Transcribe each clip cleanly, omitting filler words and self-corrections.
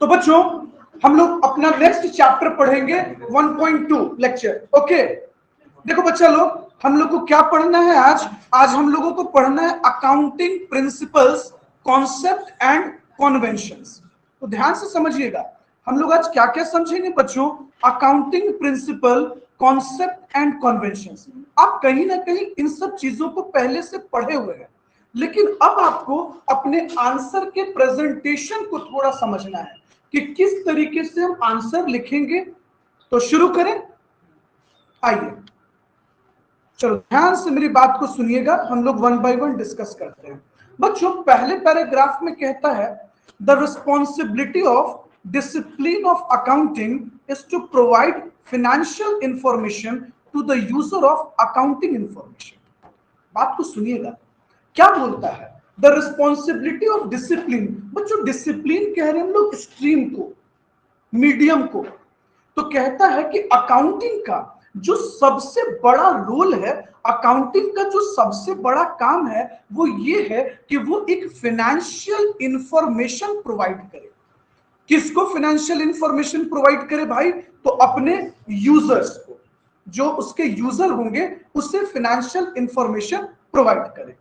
तो बच्चों हम लोग अपना नेक्स्ट चैप्टर पढ़ेंगे 1.2 लेक्चर। ओके, देखो बच्चा लोग, हम लोग को क्या पढ़ना है आज? आज हम लोगों को पढ़ना है अकाउंटिंग प्रिंसिपल्स, कॉन्सेप्ट एंड कॉन्वेंशंस। तो ध्यान से समझिएगा, हम लोग आज क्या क्या समझेंगे बच्चों? Accounting principle, concept and conventions. आप कहीं ना कहीं इन सब चीजों को पहले से पढ़े हुए हैं, लेकिन अब आपको अपने आंसर के प्रेजेंटेशन को थोड़ा समझना है कि किस तरीके से हम आंसर लिखेंगे। तो शुरू करें, आइए चलो ध्यान से मेरी बात को सुनिएगा, हम लोग वन बाय वन डिस्कस करते हैं। बच्चों पहले पैराग्राफ में कहता है the responsibility of discipline of accounting is to provide financial information to the user of accounting information. बात को सुनिएगा, क्या बोलता है? The responsibility of discipline. बच्चों डिसिप्लिन कह रहे हैं हम लोग स्ट्रीम को, मीडियम को। तो कहता है कि अकाउंटिंग का जो सबसे बड़ा रोल है, अकाउंटिंग का जो सबसे बड़ा काम है, वो ये है कि वो एक फाइनेंशियल इंफॉर्मेशन प्रोवाइड करे। किसको फाइनेंशियल इंफॉर्मेशन प्रोवाइड करे भाई? तो अपने यूजर्स को, जो उसके यूजर होंगे उससे फाइनेंशियल इंफॉर्मेशन प्रोवाइड करे।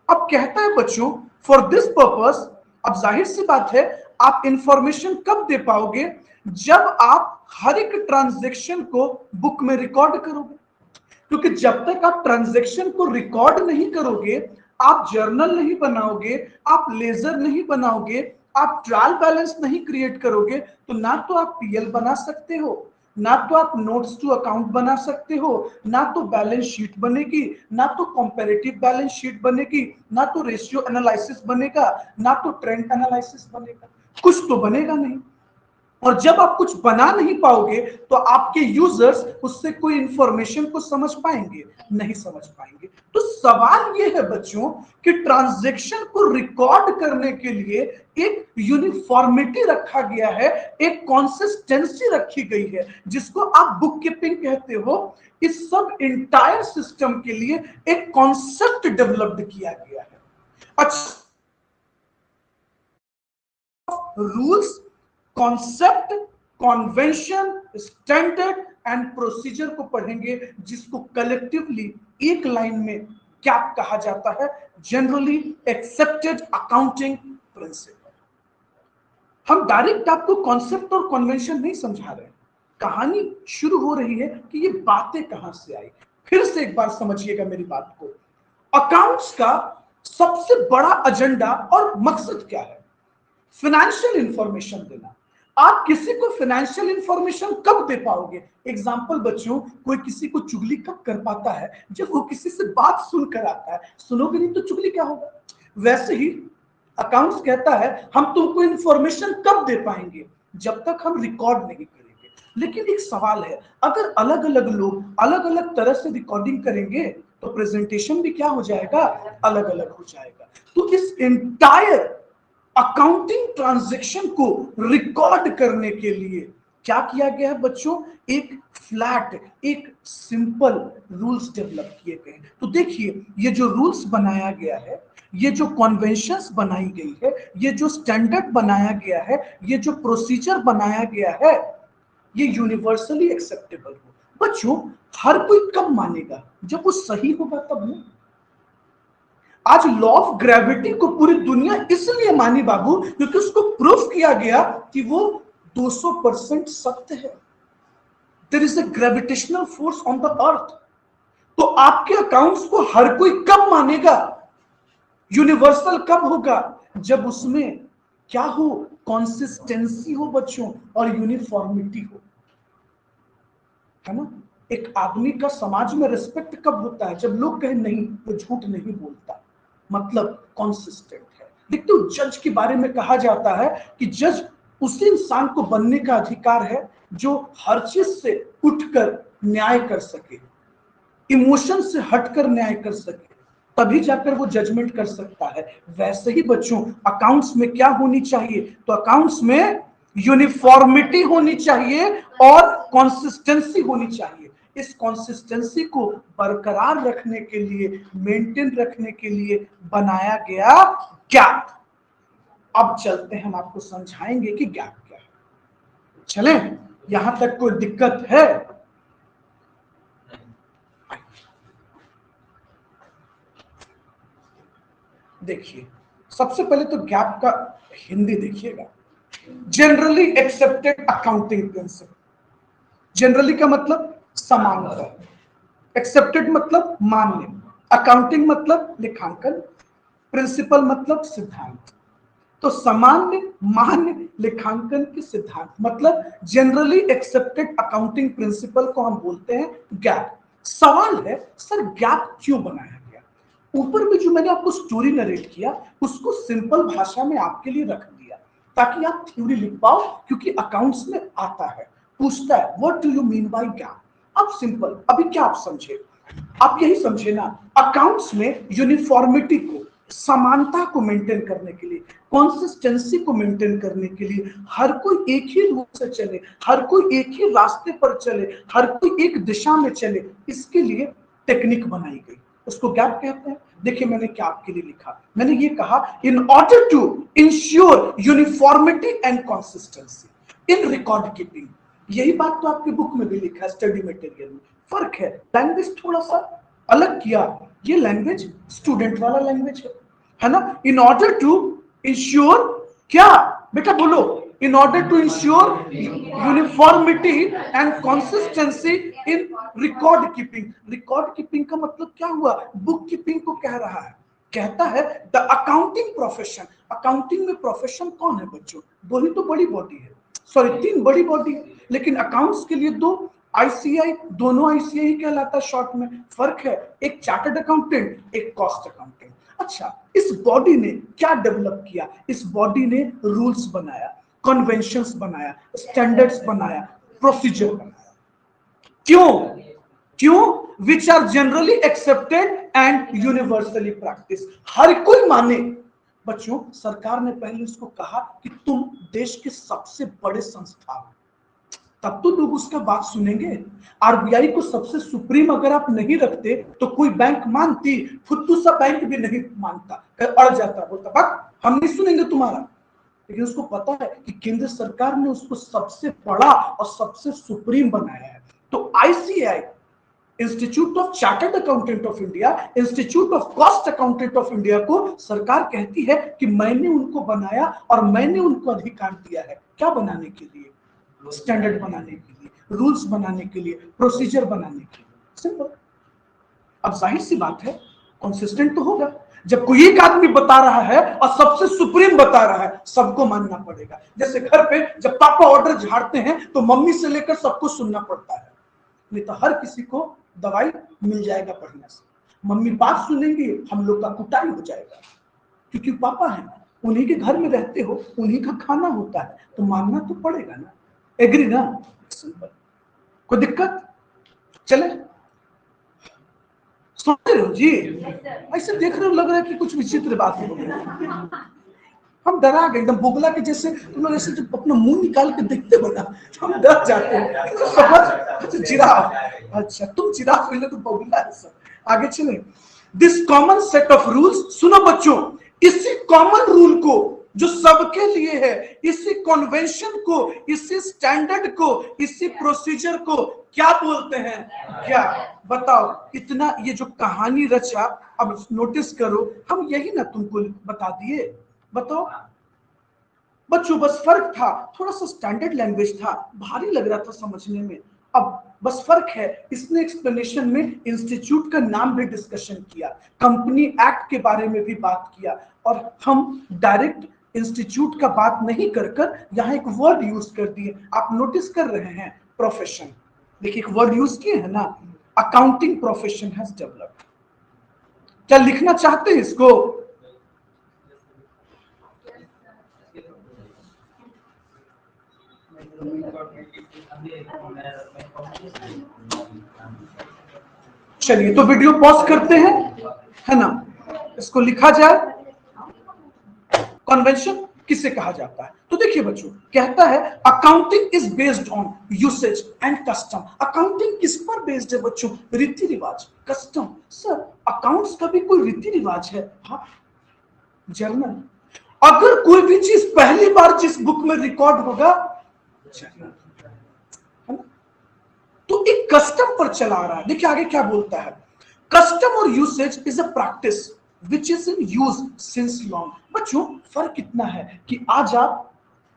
अब कहता है बच्चों फॉर दिस पर्पस, अब जाहिर सी बात है आप इंफॉर्मेशन कब दे पाओगे? जब आप हर एक ट्रांजैक्शन को बुक में रिकॉर्ड करोगे। क्योंकि जब तक आप ट्रांजैक्शन को रिकॉर्ड नहीं करोगे, आप जर्नल नहीं बनाओगे, आप लेजर नहीं बनाओगे, आप ट्रायल बैलेंस नहीं क्रिएट करोगे, तो ना तो आप पीएल बना सकते हो, ना तो आप नोट्स टू अकाउंट बना सकते हो, ना तो बैलेंस शीट बनेगी, ना तो कंपैरेटिव बैलेंस शीट बनेगी, ना तो रेशियो एनालिसिस बनेगा, ना तो ट्रेंड एनालिसिस बनेगा। कुछ तो बनेगा नहीं। और जब आप कुछ बना नहीं पाओगे तो आपके यूजर्स उससे कोई इंफॉर्मेशन को समझ पाएंगे? नहीं समझ पाएंगे। तो सवाल यह है बच्चों कि ट्रांजैक्शन को रिकॉर्ड करने के लिए एक यूनिफॉर्मिटी रखा गया है, एक कंसिस्टेंसी रखी गई है, जिसको आप बुक कीपिंग कहते हो। इस सब इंटायर सिस्टम के लिए एक कॉन्सेप्ट डेवलप्ड किया गया है। अच्छा, rules, concept, convention, standard and procedure को पढ़ेंगे, जिसको कलेक्टिवली एक लाइन में क्या कहा जाता है? Generally accepted accounting principle. हम डायरेक्ट आपको कॉन्सेप्ट और कॉन्वेंशन नहीं समझा रहे, कहानी शुरू हो रही है कि ये बातें कहां से आई। फिर से एक बार समझिएगा मेरी बात को। अकाउंट्स का सबसे बड़ा एजेंडा और मकसद क्या है? फाइनेंशियल इंफॉर्मेशन देना। आप किसी को फाइनेंशियल इंफॉर्मेशन कब दे पाओगे? एग्जांपल बच्चों, कोई किसी को चुगली कब कर पाता है? जब वो किसी से बात सुनकर आता है। सुनोगे नहीं तो चुगली क्या होगा? वैसे ही अकाउंट्स कहता है हम तुमको इंफॉर्मेशन कब दे पाएंगे? जब तक हम रिकॉर्ड नहीं करेंगे। लेकिन एक सवाल है, अगर अलग अलग लोग अलग अलग तरह से रिकॉर्डिंग करेंगे तो प्रेजेंटेशन भी क्या हो जाएगा? अलग अलग हो जाएगा। तो इस एंटायर अकाउंटिंग ट्रांजैक्शन को रिकॉर्ड करने के लिए क्या किया गया है बच्चों? एक फ्लैट, एक सिंपल रूल्स डेवलप किए गए। तो देखिए, ये जो रूल्स बनाया गया है, ये जो कन्वेंशंस बनाई गई है, ये जो स्टैंडर्ड बनाया गया है, ये जो प्रोसीजर बनाया गया है, ये यूनिवर्सली एक्सेप्टेबल हो। बच्चों हर कोई कब मानेगा? जब वो सही होगा तब ना। आज लॉ ऑफ ग्रेविटी को पूरी दुनिया इसलिए मानी बाबू, क्योंकि उसको प्रूफ किया गया कि वो 200% सत्य है। There is a gravitational force on the earth. तो आपके अकाउंट्स को हर कोई कब मानेगा? यूनिवर्सल कब होगा? जब उसमें क्या हो? कंसिस्टेंसी हो बच्चों, और यूनिफॉर्मिटी हो, है ना। एक आदमी का समाज में रिस्पेक्ट कब होता है? जब लोग कहें नहीं वो झूठ नहीं बोलता, मतलब कंसिस्टेंट है। देखते हो जज के बारे में कहा जाता है कि जज उसी इंसान को बनने का अधिकार है जो हर चीज से उठकर न्याय कर सके, इमोशन से हटकर न्याय कर सके, तभी जाकर वो जजमेंट कर सकता है। वैसे ही बच्चों अकाउंट्स में क्या होनी चाहिए? तो अकाउंट्स में यूनिफॉर्मिटी होनी चाहिए और कंसिस्टेंसी होनी चाहिए। इस कंसिस्टेंसी को बरकरार रखने के लिए, मेंटेन रखने के लिए बनाया गया गैप। अब चलते हैं, हम आपको समझाएंगे कि गैप क्या है। चले, यहां तक कोई दिक्कत है? देखिए, सबसे पहले तो गैप का हिंदी देखिएगा। Generally accepted accounting principle. Generally का मतलब सामान्यतः, एक्सेप्टेड मतलब मान्य, अकाउंटिंग मतलब लेखांकन, प्रिंसिपल मतलब सिद्धांत। तो सामान्य, मान्य, लेखांकन के सिद्धांत मतलब जनरली एक्सेप्टेड अकाउंटिंग प्रिंसिपल को हम बोलते हैं गैप। सवाल है सर गैप क्यों बनाया गया? ऊपर में जो मैंने आपको स्टोरी नरेट किया उसको सिंपल भाषा में आपके लिए रख दिया ताकि आप थ्योरी लिख पाओ, क्योंकि अकाउंट्स में आता है, पूछता है what do you mean by gap. अब सिंपल, अभी क्या आप समझे? आप यही समझे ना, अकाउंट्स में यूनिफॉर्मिटी को, समानता को मेंटेन करने के लिए, कंसिस्टेंसी को मेंटेन करने के लिए, हर कोई एक ही रूप से चले, हर कोई एक ही रास्ते पर चले, हर कोई एक दिशा में चले, इसके लिए टेक्निक बनाई गई, उसको गैप कहते हैं। देखिए मैंने क्या आपके लिए लिखा, मैंने ये कहा in order to ensure uniformity and consistency in record keeping. यही बात तो आपके बुक में भी लिखा है, स्टडी मटेरियल में। फर्क है, लैंग्वेज थोड़ा सा अलग किया, ये लैंग्वेज स्टूडेंट वाला लैंग्वेज है ना। इन ऑर्डर टू इंश्योर, क्या बेटा बोलो, in order to ensure uniformity and consistency in record keeping. Record keeping का मतलब क्या हुआ? बुक कीपिंग को कह रहा है, कहता है द अकाउंटिंग प्रोफेशन। अकाउंटिंग में प्रोफेशन कौन है बच्चों? दो ही तो बड़ी बॉडी है, सॉरी तीन बड़ी बॉडी है, लेकिन अकाउंट्स के लिए दो, आईसीआई, दोनों आईसीआई ही कहलाता है शॉर्ट में। फर्क है, एक चार्टर्ड अकाउंटेंट, एक कॉस्ट अकाउंटेंट। अच्छा, इस बॉडी ने क्या डेवलप किया? इस बॉडी ने रूल्स बनाया, कन्वेंशंस बनाया, स्टैंडर्ड्स बनाया, प्रोसीजर बनाया। क्यों? क्यों? Which are generally accepted and universally practice, हर कोई माने। बच्चों सरकार ने पहले उसको कहा कि तुम देश के सबसे बड़े संस्था हो, तब तो लोग उसका बात सुनेंगे। आरबीआई को सबसे सुप्रीम अगर आप नहीं रखते तो कोई बैंक मानती, फुद्दू सा बैंक भी नहीं मानता, अड़ जाता, बोलता बात हम नहीं सुनेंगे तुम्हारा। लेकिन उसको पता है कि केंद्र सरकार ने उसको सबसे बड़ा और सबसे सुप्रीम बनाया है। तो ICI, institute of chartered accountant of India, institute of cost accountant of India को सरकार कहती है कि मैंने उनको बनाया और मैंने उनको अधिकार दिया है, क्या बनाने के लिए? स्टैंडर्ड बनाने के लिए, रूल्स बनाने के लिए, प्रोसीजर बनाने के लिए। सिंपल। अब जाहिर सी बात है कंसिस्टेंट तो होगा, जब कोई एक आदमी बता रहा है और सबसे सुप्रीम बता रहा है, सबको मानना पड़ेगा। जैसे घर पे जब पापा ऑर्डर झाड़ते हैं तो मम्मी से लेकर सबको सुनना पड़ता है, नहीं तो हर किसी को दवाई मिल जाएगा बढ़िया से। मम्मी बात सुनेंगी, हम लोग का कुटाई हो जाएगा, क्योंकि पापा है, उन्हीं के घर में रहते हो, उन्हीं का खाना होता है, तो मानना तो पड़ेगा ना। एग्री ना? सिंपल। कोई दिक्कत? चले, समझ रहे हो जी? ऐसे देख रहे हो, लग रहा है कि कुछ विचित्र बात हो गई। हम डरा गए एकदम, बोगला के जैसे तुम लोग ऐसे जब अपना मुंह निकाल के देखते हो ना, हम डर जाते हैं। तो समझ, जिराफ, अच्छा तुम जिराफ पहले तो बोगला है सब। आगे चले, this common set of rules, सुनो बच्चों, इसी कॉमन रूल को जो सबके लिए है, इसी कन्वेंशन को, इसी स्टैंडर्ड को, इसी प्रोसीजर को क्या बोलते हैं? क्या? बताओ, इतना ये जो कहानी रचा, अब नोटिस करो, हम यही ना तुमको बता दिए। बताओ बच्चों, बस फर्क था, थोड़ा सा स्टैंडर्ड लैंग्वेज था, भारी लग रहा था समझने में। अब बस फर्क है, इसने एक्सप्लेनेशन में इंस्टीट्यूट का नाम भी डिस्कशन किया, कंपनी एक्ट के बारे में भी बात किया, और हम डायरेक्ट इंस्टीट्यूट का बात नहीं कर कर यहाँ एक वर्ड यूज कर दिए। आप नोटिस कर रहे हैं, प्रोफेशन। देखिए एक वर्ड यूज किए है ना, अकाउंटिंग प्रोफेशन हैज डेवलप्ड। क्या लिखना चाहते हैं इसको? चलिए तो वीडियो पॉज करते हैं, है ना। इसको लिखा जाए, कन्वेंशन किसे कहा जाता है? तो देखिए बच्चों, कहता है accounting is based on usage and custom. Accounting किस पर बेस्ड है बच्चों? रीति रिवाज, कस्टम। सर अकाउंट्स का भी कोई रीति रिवाज है? हाँ, जर्नल। अगर कोई भी चीज पहली बार जिस बुक में रिकॉर्ड होगा चाहिए, है ना? तो एक कस्टम पर चला रहा है। देखिए आगे क्या बोलता है, कस्टम और usage is a practice which is in use since long. बच्चों फर्क इतना है कि आज आप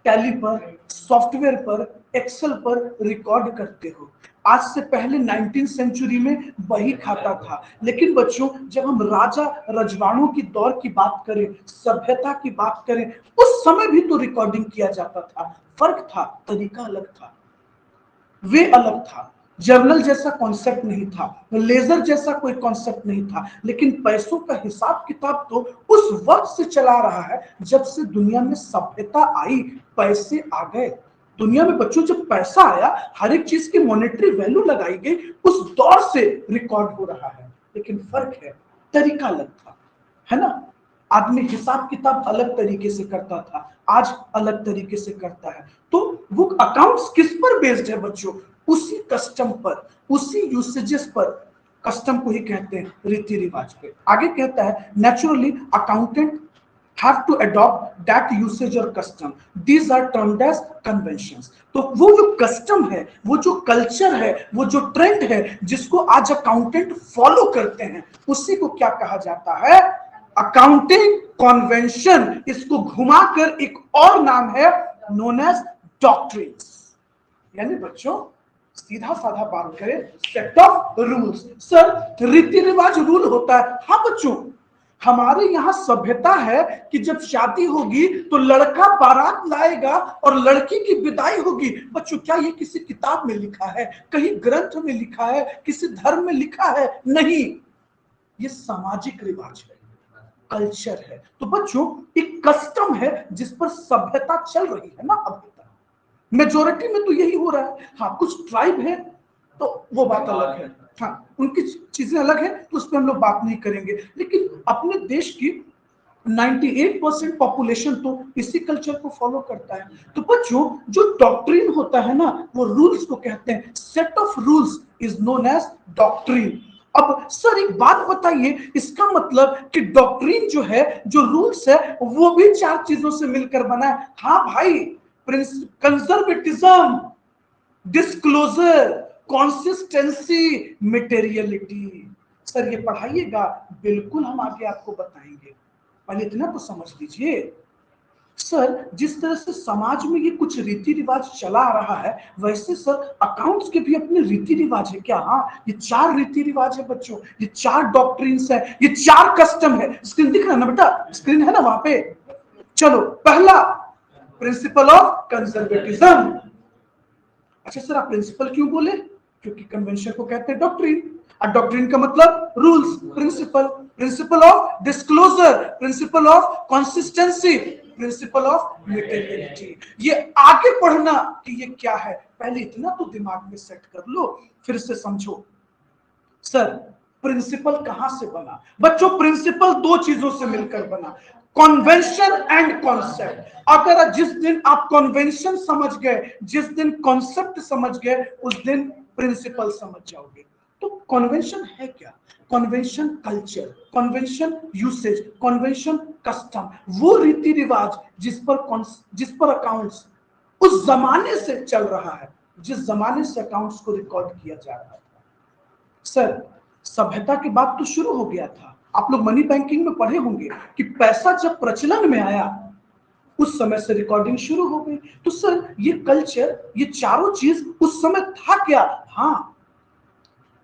टैली पर, सॉफ्टवेयर पर, एक्सेल पर रिकॉर्ड करते हो। आज से पहले 19th सेंचुरी में बही खाता था। लेकिन बच्चों जब हम राजा रजवाड़ों की दौर की बात करें, सभ्यता की बात करें, उस समय भी तो रिकॉर्डिंग किया जाता था। फर्क था, तरीका अलग था, वे अलग था। जर्नल जैसा कॉन्सेप्ट नहीं था, लेजर जैसा कोई कॉन्सेप्ट नहीं था, लेकिन पैसों का हिसाब किताब तो उस वक्त से चला रहा है जब से दुनिया में सभ्यता आई, पैसे आ गए। दुनिया में बच्चों जब पैसा आया, हर एक चीज की मॉनेटरी वैल्यू लगाई गई, उस दौर से रिकॉर्ड हो रहा है। लेकिन फर्क है, तरीका अलग था, है ना? आदमी हिसाब किताब अलग तरीके से करता था, आज अलग तरीके से करता है। तो वो अकाउंट्स किस पर बेस्ड है बच्चों? उसी कस्टम पर, उसी यूसेजेस पर। कस्टम को ही कहते हैं रीति रिवाज पे। आगे कहता है naturally accountant have to adopt that usage or custom. These are termed as conventions. तो वो जो कस्टम है, वो जो कल्चर है, वो जो ट्रेंड है, जिसको आज अकाउंटेंट फॉलो करते हैं, उसी को क्या कहा जाता है? Accounting convention. इसको घुमाकर एक और नाम है नोन एज डॉक्ट्रिन्स। यानी बच्चों सीधा साधा बात करें, सेट ऑफ रूल्स। सर रीति रिवाज रूल होता है? हाँ बच्चों, हमारे यहाँ सभ्यता है कि जब शादी होगी तो लड़का बारात लाएगा और लड़की की विदाई होगी। बच्चों क्या ये किसी किताब में लिखा है, कहीं ग्रंथ में लिखा है, किसी धर्म में लिखा है? नहीं, ये सामाजिक रिवाज है, कल्चर है। तो बच्चों एक कस्टम है जिस पर सभ्यता चल रही है ना अभी तक। मेजोरिटी में तो यही हो रहा है। हाँ कुछ ट्राइब है तो वो बात अलग है, हाँ उनकी चीजें अलग है, तो उस पर हम लोग बात नहीं करेंगे। लेकिन अपने देश की 98% पॉपुलेशन तो इसी कल्चर को फॉलो करता है। तो बच्चों जो डॉक्ट्रिन होता है ना, वो रूल्स को कहते हैं। Set of rules is known as doctrine. अब सर एक बात बताइए, इसका मतलब कि डॉक्ट्रिन जो है, जो रूल्स है, वो भी चार चीजों से मिलकर बना है? हाँ भाई, conservatism, disclosure, consistency, materiality. Sir ये पढ़ाइएगा, बिल्कुल हम आगे आपको बताएंगे, पहले इतना तो समझ लीजिए। सर जिस तरह से समाज में ये कुछ रीति रिवाज चला आ रहा है, वैसे सर अकाउंट्स के भी अपने रीति रिवाज है क्या? हाँ, ये चार रीति रिवाज है बच्चों, ये चार डॉक्ट्रिन्स है, ये चार कस्टम है। स्क्रीन दिख रहा है ना बेटा? स्क्रीन है ना वहां पे? चलो, पहला प्रिंसिपल ऑफ कंजर्वेटिज्म। अच्छा सर आप प्रिंसिपल क्यों बोले? क्योंकि कन्वेंशन को कहते हैं डॉक्ट्रिन, और डॉक्ट्रिन का मतलब rules, principle. Principle of disclosure, principle of consistency, principle of materiality. ये आगे पढ़ना कि ये क्या है, पहले इतना तो दिमाग में सेट कर लो, फिर से समझो। सर प्रिंसिपल कहां से बना? बच्चों प्रिंसिपल दो चीजों से मिलकर बना, कन्वेंशन एंड कॉन्सेप्ट। अगर जिस दिन आप कन्वेंशन समझ गए, जिस दिन कॉन्सेप्ट समझ गए, उस दिन प्रिंसिपल समझ जाओगे। तो कन्वेंशन है क्या? Convention culture, convention usage, convention custom, वो रीति रिवाज जिस पर अकाउंट्स उस जमाने से चल रहा है, जिस जमाने से अकाउंट्स को रिकॉर्ड किया जा रहा है। सर सभ्यता की बात तो शुरू हो गया था, आप लोग मनी बैंकिंग में पढ़े होंगे कि पैसा जब प्रचलन में आया उस समय से रिकॉर्डिंग शुरू हो गई। तो सर ये कल्चर, ये चारों चीज उस समय था क्या? हाँ,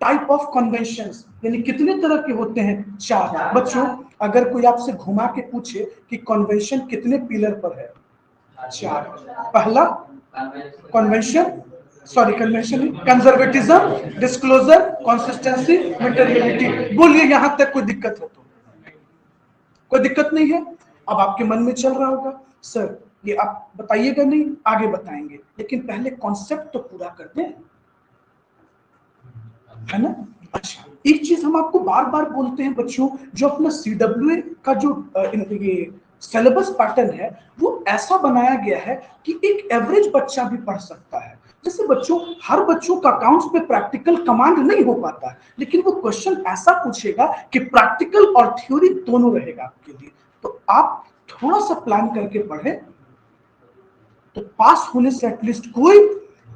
टाइप ऑफ कन्वेंशंस, यानी कितने तरह के होते हैं? चार। बच्चों अगर कोई आपसे घुमा के पूछे कि कन्वेंशन कितने पिलर पर है? चार। पहला convention, sorry convention, conservatism, disclosure, consistency, materiality. बोलिए यहां तक कोई दिक्कत है? तो कोई दिक्कत नहीं है। अब आपके मन में चल रहा होगा सर ये आप बताइएगा नहीं, आगे बताएंगे, लेकिन पहले कॉन्सेप्ट तो पूरा कर दें, है ना? अच्छा एक चीज हम आपको बार बार बोलते हैं बच्चों, जो अपना CWA का जो ये सिलेबस पैटर्न है, वो ऐसा बनाया गया है कि एक एवरेज बच्चा भी पढ़ सकता है। जैसे बच्चों हर बच्चों का अकाउंट्स पे प्रैक्टिकल कमांड नहीं हो पाता है, लेकिन वो क्वेश्चन ऐसा पूछेगा कि प्रैक्टिकल और थ्योरी दोनों रहेगा आपके लिए। तो आप थोड़ा सा प्लान करके पढ़े, तो पास होने से एटलीस्ट कोई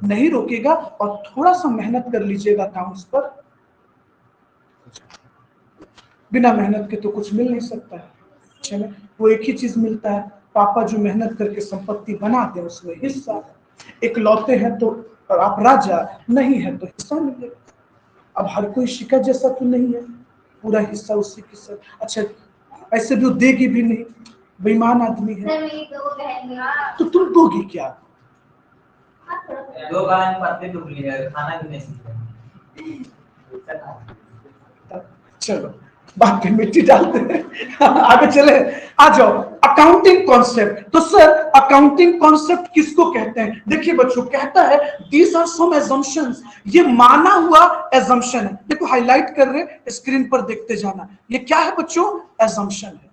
नहीं रोकेगा, और थोड़ा सा मेहनत कर लीजिएगा अकाउंट्स पर। बिना मेहनत के तो कुछ मिल नहीं सकता है। चले, वो एक ही चीज मिलता है, पापा जो मेहनत करके संपत्ति बनाते हैं उसमें हिस्सा। एक लौते हैं तो आप राजा, नहीं है तो हिस्सा मिलेगा। अब हर कोई शिका जैसा तो नहीं है, पूरा हिस्सा उसी के सर। अच्छा, ऐसे भी वो देगी भी नहीं, बेईमान आदमी है, तो तुम दोगी क्या? दो गाल पत्ते टूट लिए, खाना भी नहीं सीखा। चलो बात पे मिट्टी डालते हैं, आगे चले। आ जाओ, अकाउंटिंग कॉन्सेप्ट। तो सर अकाउंटिंग कॉन्सेप्ट किसको कहते हैं? देखिए बच्चों, कहता है दीज आर सम assumptions, ये माना हुआ assumption है। देखो हाईलाइट कर रहे, स्क्रीन पर देखते जाना। ये क्या है बच्चों? assumption है।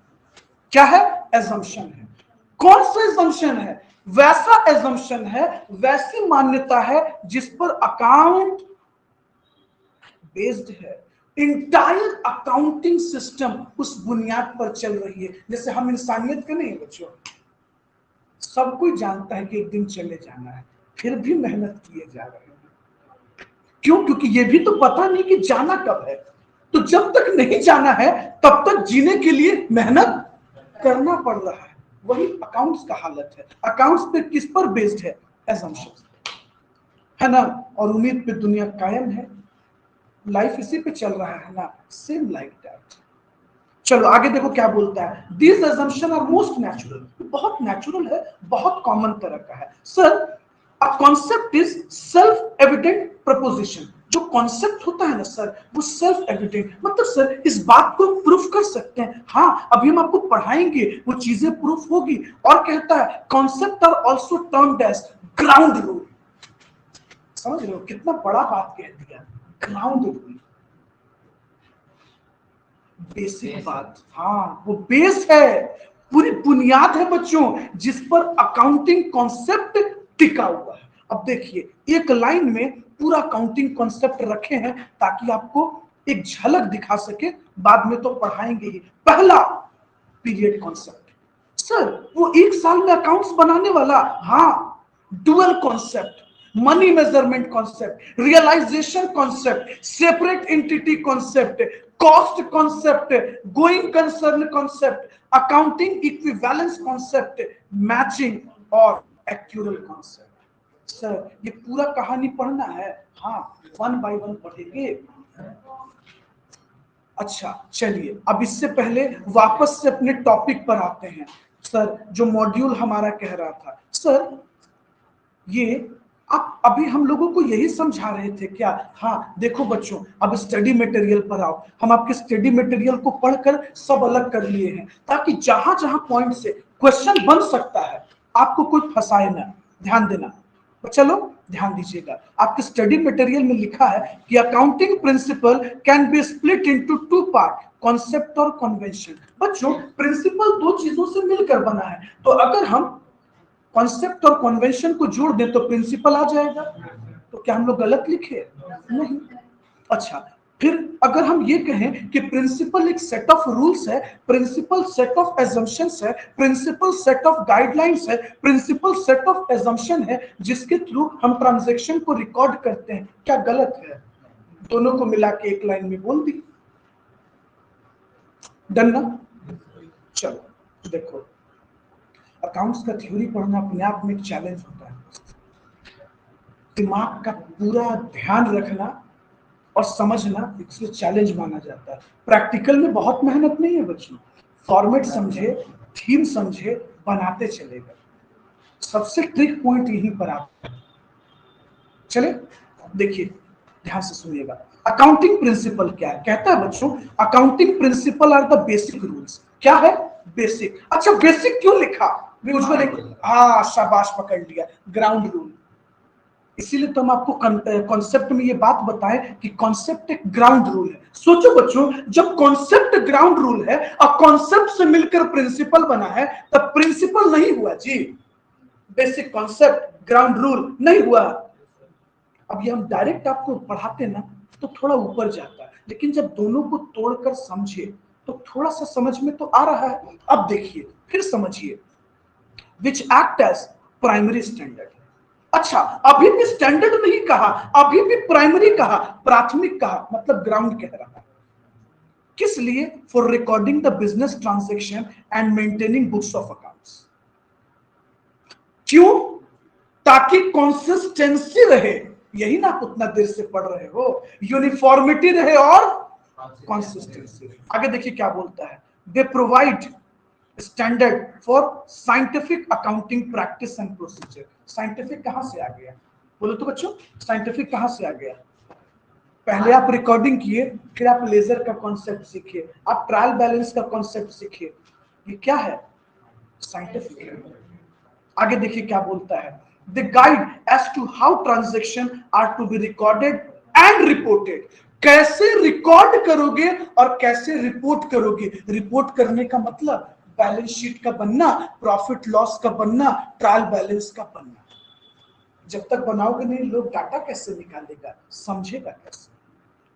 क्या है? assumption है। कौन सा assumption है? वैसा assumption है, वैसी मान्यता है जिस पर अकाउंट बेस्ड है। इंटायर अकाउंटिंग सिस्टम उस बुनियाद पर चल रही है। जैसे हम इंसानियत के नहीं बच्चों, सब कोई जानता है कि एक दिन चले जाना है, फिर भी मेहनत किए जा रहे हैं। क्यों? क्योंकि ये भी तो पता नहीं कि जाना कब है। तो जब तक नहीं जाना है तब तक जीने के लिए मेहनत करना पड़ रहा है। वही अकाउंट्स का हालत है। अकाउंट्स पे किस पर बेस्ड है? assumptions, है ना? और उम्मीद पे दुनिया कायम है, लाइफ इसी पे चल रहा है ना, सेम लाइक दैट। चलो आगे देखो क्या बोलता है। These assumption are most natural, बहुत नेचुरल है, बहुत कॉमन तरह का है। Sir a concept is self evident proposition. जो कॉन्सेप्ट होता है ना सर, वो सेल्फ एविडेंट, मतलब सर इस बात को प्रूफ कर सकते हैं। हाँ, अभी हम आपको पढ़ाएंगे, वो चीजें प्रूफ होगी। और कहता है concept are also termed as ground rule. समझ रहे हो कितना बड़ा बात कह दिया? ग्राउंड रूल, बेसिक बात। हाँ, वो बेस है, पूरी बुनियाद है बच्चों, जिस पर अकाउंटिंग कॉन्सेप्ट टिका हुआ है। अब देखिए एक लाइन में पूरा अकाउंटिंग कॉन्सेप्ट रखे हैं ताकि आपको एक झलक दिखा सके, बाद में तो पढ़ाएंगे ही। पहला, पीरियड कॉन्सेप्ट। सर वो एक साल में अकाउंट्स बनाने वाला? हाँ, dual concept, money measurement concept, realization concept, separate entity concept, cost concept, going concern concept, accounting equivalence concept, matching और एक्यूरल कॉन्सेप्ट। सर ये पूरा कहानी पढ़ना है? हाँ, 1 बाय 1 पढ़ेंगे। अच्छा चलिए, अब इससे पहले वापस से अपने टॉपिक पर आते हैं। सर जो मॉड्यूल हमारा कह रहा था, सर ये अब अभी हम लोगों को यही समझा रहे थे क्या? हाँ देखो बच्चों, अब स्टडी मटेरियल पर आओ। हम आपके स्टडी मटेरियल को पढ़कर सब अलग कर लिए हैं ताकि जहां जहां पॉइंट से क्वेश्चन बन सकता है आपको कोई फंसाए ना। ध्यान देना। तो चलो ध्यान दीजिएगा, आपके स्टडी मटेरियल में लिखा है कि accounting principle can be split into 2 part, concept और कन्वेंशन। बच्चों प्रिंसिपल दो चीजों से मिलकर बना है, तो अगर हम कॉन्सेप्ट और कन्वेंशन को जोड़ दें तो प्रिंसिपल आ जाएगा। तो क्या हम लोग गलत लिखे? नहीं। अच्छा, फिर अगर हम ये कहें कि प्रिंसिपल एक सेट ऑफ रूल्स है, प्रिंसिपल सेट ऑफ एजम्पशंस है, प्रिंसिपल सेट ऑफ गाइडलाइंस है, प्रिंसिपल सेट ऑफ एजम्पशन है जिसके थ्रू हम ट्रांजैक्शन को रिकॉर्ड करते हैं, क्या गलत है? दोनों को मिला के एक लाइन में बोल दी। डन ना? चलो देखो, अकाउंट्स का थ्योरी पढ़ना अपने आप में एक चैलेंज होता है। दिमाग का पूरा ध्यान रखना और समझना इसलिए चैलेंज माना जाता है। प्रैक्टिकल में बहुत मेहनत नहीं है बच्चों, फॉर्मेट समझे, थीम समझे, बनाते चलेगा। सबसे ट्रिक पॉइंट यहीं पर आता है। चले देखिए, ध्यान से सुनिएगा। अकाउंटिंग प्रिंसिपल क्या है? कहता है बच्चों accounting principle are the basic rules. क्या है? बेसिक। अच्छा बेसिक क्यों लिखा? हाँ शाबाश, पकड़ लिया, ग्राउंड रूल। इसीलिए तो हम आपको कॉन्सेप्ट में ये बात बताएं कि कॉन्सेप्ट एक ग्राउंड रूल है। सोचो बच्चों, जब कॉन्सेप्ट ग्राउंड रूल है और कॉन्सेप्ट से मिलकर प्रिंसिपल बना है, तब प्रिंसिपल नहीं हुआ जी, बेसिक कॉन्सेप्ट ग्राउंड रूल नहीं हुआ। अब ये हम डायरेक्ट आपको पढ़ाते ना तो थोड़ा ऊपर जाता है, लेकिन जब दोनों को तोड़कर समझे तो थोड़ा सा समझ में तो आ रहा है। अब देखिए फिर समझिए, which act as primary standard. अच्छा, अभी भी स्टैंडर्ड नहीं कहा, अभी भी प्राइमरी कहा, प्राथमिक कहा, मतलब ग्राउंड कह रहा है। किस लिए? For recording the business transaction and maintaining books of accounts. क्यों? ताकि कंसिस्टेंसी रहे, यही ना आप उतना देर से पढ़ रहे हो, यूनिफॉर्मिटी रहे और कंसिस्टेंसी। आगे देखिए क्या बोलता है, they provide standard for scientific accounting practice and procedure. Scientific कहां से आ गया? बोलो तो बच्चों, साइंटिफिक कहां से आ गया? पहले आप रिकॉर्डिंग किए, फिर आप लेजर का कॉन्सेप्ट सीखे, आप ट्रायल बैलेंस का कॉन्सेप्ट सीखे, ये क्या है? साइंटिफिक है। आगे देखिए क्या बोलता है, the guide as to how transaction are to be recorded and reported. कैसे रिकॉर्ड करोगे और कैसे रिपोर्ट करोगे। रिपोर्ट करने का मतलब बैलेंस शीट का बनना, प्रॉफिट लॉस का बनना, ट्रायल बैलेंस का बनना। जब तक बनाओगे नहीं, लोग डाटा कैसे निकालेगा, समझेगा कैसे?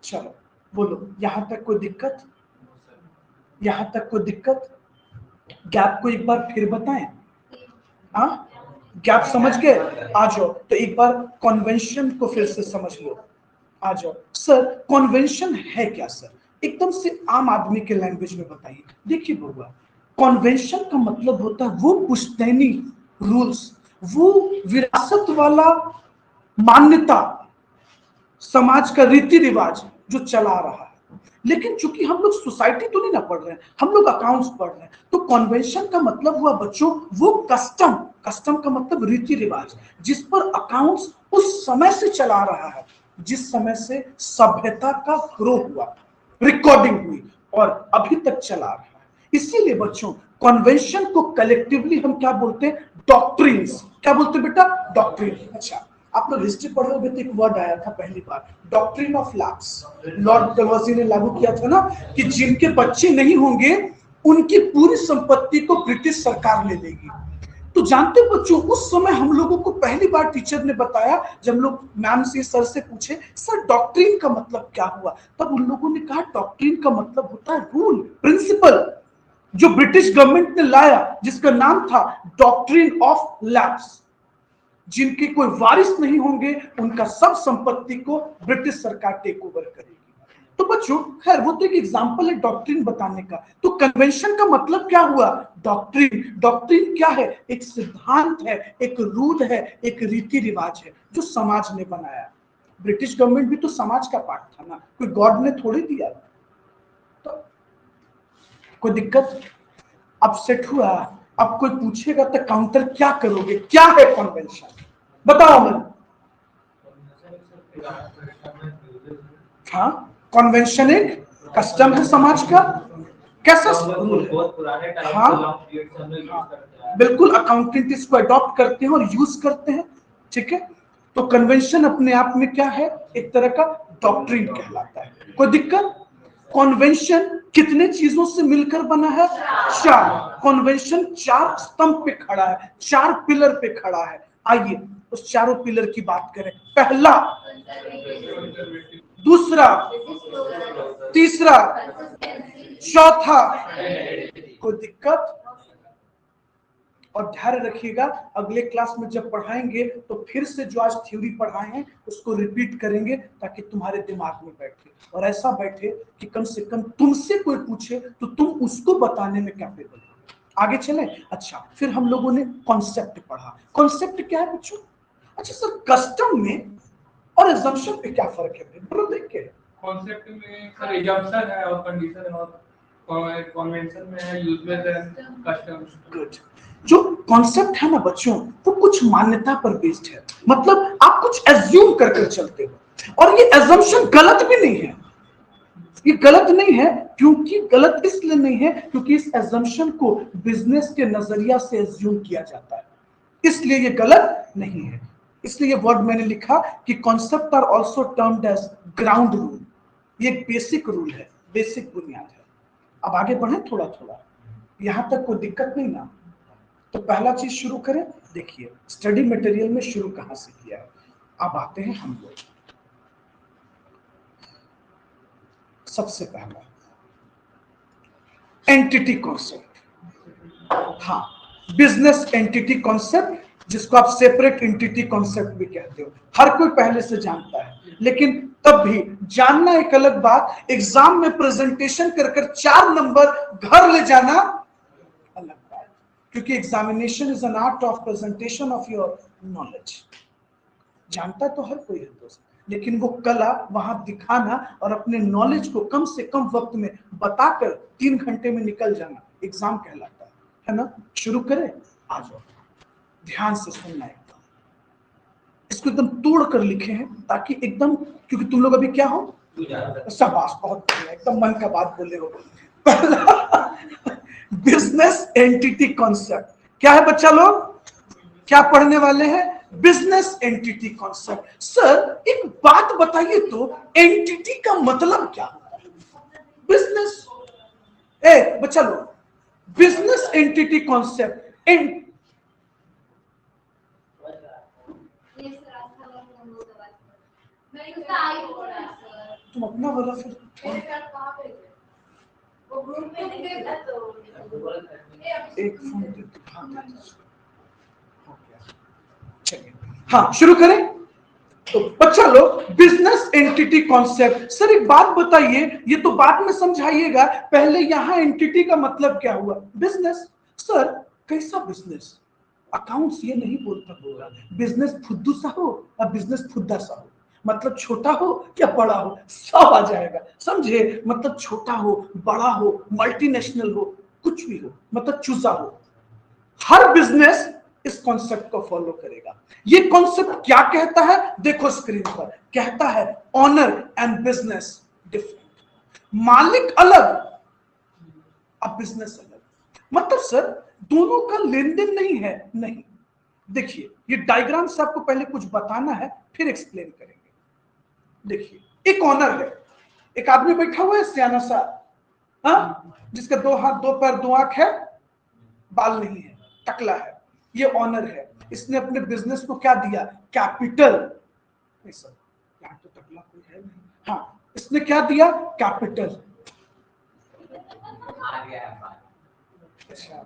चलो बोलो, यहां तक कोई दिक्कत? यहां तक कोई दिक्कत? गैप को एक बार फिर बताएं। हाँ, गैप समझ गए? आ जाओ तो एक बार कन्वेंशन को फिर से समझ लो। आ जाओ सर, कन्वेंशन है क्या सर? एकदम से आम आदमी के लैंग्वेज में बताइए। देखिए बउआ, कन्वेंशन का मतलब होता है वो पुश्तैनी रूल्स, वो विरासत वाला मान्यता, समाज का रीति रिवाज जो चला रहा है। लेकिन चूंकि हम लोग सोसाइटी तो नहीं ना पढ़ रहे हैं, हम लोग अकाउंट्स पढ़ रहे हैं, तो कन्वेंशन का मतलब हुआ बच्चों वो कस्टम। कस्टम का मतलब रीति रिवाज, जिस पर अकाउंट्स उस समय से चला रहा है जिस समय से सभ्यता का ग्रो हुआ, रिकॉर्डिंग हुई और अभी तक चला रहा है। इसीलिए बच्चों कन्वेंशन को कलेक्टिवली हम क्या बोलते हैं? डॉक्ट्रिन्स। क्या बोलते हैं बेटा? डॉक्ट्रिन। अच्छा, आप लोग हिस्ट्री पढ़े होंगे तो एक वर्ड आया था पहली बार, doctrine of lapse. Lord Dalhousie ने लागू किया था ना कि जिनके बच्चे नहीं होंगे उनकी पूरी संपत्ति को ब्रिटिश सरकार ले लेगी। तो जानते हो बच्चों, उस समय हम लोगों को पहली बार टीचर ने बताया, जब लोग मैम से सर से पूछे सर डॉक्ट्रिन का मतलब क्या हुआ, तब उन लोगों ने कहा डॉक्ट्रिन का मतलब होता है रूल, प्रिंसिपल, जो ब्रिटिश गवर्नमेंट ने लाया, जिसका नाम था डॉक्ट्रिन ऑफ लैप्स। जिनके कोई वारिस नहीं होंगे उनका सब संपत्ति को ब्रिटिश सरकार टेक ओवर करेगी। तो बच्चों खैर वो तो एक एग्जांपल है डॉक्ट्रिन बताने का। तो कन्वेंशन का मतलब क्या हुआ? डॉक्ट्रिन। डॉक्ट्रिन क्या है? एक सिद्धांत है, एक रूल है, एक रीति रिवाज है जो समाज ने बनाया। ब्रिटिश गवर्नमेंट भी तो समाज का पार्ट था ना, कोई गॉड ने थोड़ी दिया। तो कोई दिक्कत? अपसेट हुआ? अब कोई पूछेगा तो काउंटर क्या करोगे? क्या है कन्वेंशन? बताओ मैं। हाँ, कन्वेंशन एक कस्टम है समाज का। कैसा रूल है? हाँ, बिल्कुल अकाउंटेंट इसको अडॉप्ट करते हैं और यूज करते हैं। ठीक है, तो कन्वेंशन अपने आप में क्या है? एक तरह का डॉक्ट्रिन कहलाता है। कोई दिक्कत? कन्वेंशन कितने चीजों से मिलकर बना है? चार। कन्वेंशन चार स्तंभ पे खड़ा है, चार पिलर पे खड़ा है। आइए उस चारों पिलर की बात करें। पहला, दूसरा, तीसरा, चौथा। कोई दिक्कत? और ध्यान रखिएगा, अगले क्लास में जब पढ़ाएंगे तो फिर से जो आज थ्योरी पढ़ाए हैं उसको रिपीट करेंगे ताकि तुम्हारे दिमाग में बैठे, और ऐसा बैठे कि कम से कम तुमसे कोई पूछे तो तुम उसको बताने में कैपेबल हो। आगे चले। अच्छा, फिर हम लोगों ने कॉन्सेप्ट पढ़ा। कॉन्सेप्ट क्या है बच्चों? अच्छा सर, कस्टम में और एजम्पशन पे क्या फर्क है? बोलो देख के। कॉन्सेप्ट में सर एजम्पशन है और कंडीशन है, और कन्वेंशन में है यूजलेस एंड कस्टम। गुड। जो कॉन्सेप्ट है ना बच्चों, वो कुछ मान्यता पर बेस्ड है, मतलब आप कुछ एज्यूम करके चलते हो, और ये एजम्पशन गलत भी नहीं है। ये गलत नहीं है, क्योंकि गलत इसलिए नहीं है क्योंकि इस एजम्पशन को बिजनेस के नजरिया से एज्यूम किया जाता है, इसलिए ये गलत नहीं है। इसलिए ये वर्ड मैंने लिखा कि concept are also termed as ground rule. ये एक बेसिक रूल है, बेसिक बुनियाद है। अब आगे बढ़े थोड़ा थोड़ा, यहां तक कोई दिक्कत नहीं ना? तो पहला चीज शुरू करें। देखिए स्टडी मटेरियल में शुरू कहां से किया है। अब आते हैं हम लोग, सबसे पहला एंटिटी कॉन्सेप्ट। हाँ, बिजनेस एंटिटी कॉन्सेप्ट जिसको आप सेपरेट एंटिटी कॉन्सेप्ट भी कहते हो, हर कोई पहले से जानता है, लेकिन तब भी जानना एक अलग बात, एग्जाम में प्रेजेंटेशन कर कर 4 नंबर घर ले जाना अलग बात, क्योंकि examination is an art of presentation of your knowledge. जानता तो हर कोई है दोस्त, लेकिन वो कला वहां दिखाना और अपने नॉलेज को कम से कम वक्त में बताकर 3 घंटे में निकल जाना एग्जाम कहलाता है ना। शुरू करें, आ जाओ, ध्यान से सुनना, एकदम इसको एकदम तोड़ कर लिखे हैं ताकि एकदम, क्योंकि तुम लोग अभी क्या हो, शाबाश, बहुत बढ़िया, एकदम मन का बात बोले हो। पहला बिजनेस एंटिटी कॉन्सेप्ट क्या है बच्चा लोग, क्या पढ़ने वाले हैं, बिजनेस एंटिटी कॉन्सेप्ट। सर एक बात बताइए तो, एंटिटी का मतलब क्या होता है? बिजनेस, बच्चा लोग, बिजनेस एंटिटी कॉन्सेप्ट, तुम अपना वाला फिर एक फोन दे दो, चलिए हाँ शुरू करें। तो बच्चा लोग, बिजनेस एंटिटी कॉन्सेप्ट, सर एक बात बताइए, ये तो बाद में समझाइएगा, पहले यहां एंटिटी का मतलब क्या हुआ, बिजनेस। सर कैसा बिजनेस, अकाउंट्स ये नहीं बोलता होगा बिजनेस फुद्दू सा हो और बिजनेस फुद्दा सा हो, मतलब छोटा हो या बड़ा हो सब आ जाएगा, समझे, मतलब छोटा हो, बड़ा हो, मल्टीनेशनल हो, कुछ भी हो, मतलब चूजा हो, हर बिजनेस इस कॉन्सेप्ट को फॉलो करेगा। ये कॉन्सेप्ट क्या कहता है, देखो स्क्रीन पर, कहता है ऑनर एंड बिजनेस डिफरेंट, मालिक अलग अब बिजनेस अलग, मतलब सर दोनों का लेन देन नहीं है, नहीं। देखिए ये डायग्राम से आपको पहले कुछ बताना है फिर एक्सप्लेन करेंगे। देखिए एक ऑनर है, एक आदमी बैठा हुआ है सियाना सा, हाँ, जिसका 2 हाथ 2 पैर 2 आंख है, बाल नहीं है, टकला है, ये ऑनर है। इसने अपने बिजनेस को क्या दिया, कैपिटल, नहीं सर यहाँ तो टकला कोई है नहीं, हाँ इसने क्या दिया, कैपिटल। अच्छा,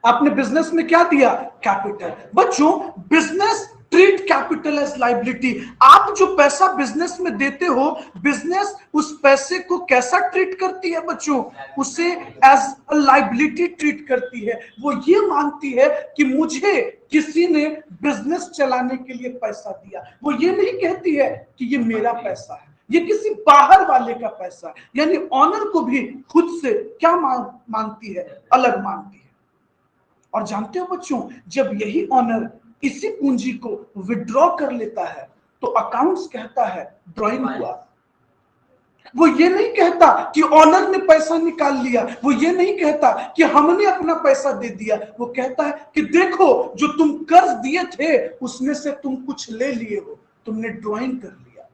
आपने बिजनेस में क्या दिया, कैपिटल। बच्चों business treat capital as liability, आप जो पैसा बिजनेस में देते हो, बिजनेस उस पैसे को कैसा ट्रीट करती है बच्चों, उसे एज अ लाइबिलिटी ट्रीट करती है। वो ये मानती है कि मुझे किसी ने बिजनेस चलाने के लिए पैसा दिया, वो ये नहीं कहती है कि ये मेरा पैसा है, ये किसी बाहर वाले का पैसा है। यानी ऑनर को भी खुद से क्या मानती है, अलग मानती है। और जानते हो बच्चों, जब यही ऑनर इसी पूंजी को विड्रॉ कर लेता है तो अकाउंट्स कहता है ड्राइंग हुआ। वो ये नहीं कहता कि ऑनर ने पैसा निकाल लिया, वो ये नहीं कहता कि हमने अपना पैसा दे दिया, वो कहता है कि देखो जो तुम कर्ज दिए थे उसमें से तुम कुछ ले लिए हो, तुमने ड्राइंग कर लिया।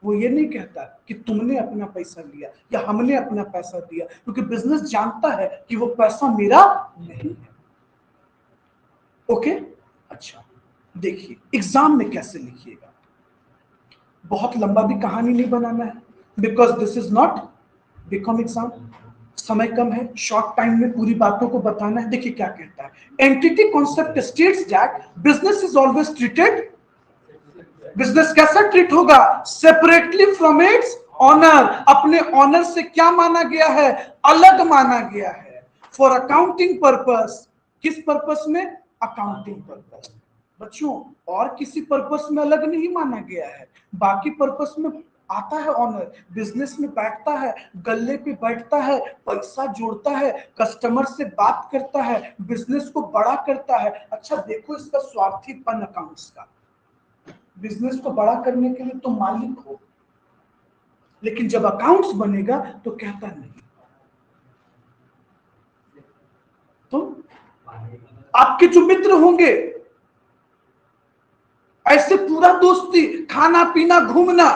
वो ये नहीं कहता कि तुमने अपना पैसा लिया या हमने अपना पैसा दिया, क्योंकि बिजनेस जानता है कि वो पैसा मेरा नहीं है। ओके, अच्छा देखिए एग्जाम में कैसे लिखिएगा, बहुत लंबा भी कहानी नहीं बनाना है, because this is not BCom exam, समय कम है, शॉर्ट टाइम में पूरी बातों को बताना है। देखिए क्या कहता है, entity concept states that business is always treated, business कैसा ट्रीट होगा, सेपरेटली फ्रॉम इट्स ऑनर, अपने ऑनर से क्या माना गया है, अलग माना गया है, फॉर अकाउंटिंग पर्पस, किस पर्पस में, अकाउंटिंग पर्पस। बच्चों और किसी पर्पस में अलग नहीं माना गया है, बाकी पर्पस में आता है ऑनर, बिजनेस में बैठता है, गल्ले पे बैठता है, पैसा जोड़ता है, कस्टमर से बात करता है, बिजनेस को बड़ा करता है। अच्छा देखो इसका स्वार्थीपन अकाउंट्स का, बिजनेस को बड़ा करने के लिए तो मालिक हो, लेकिन जब अकाउंट्स बनेगा तो कहता नहीं। तो आपके जो मित्र होंगे ऐसे पूरा दोस्ती, खाना पीना घूमना,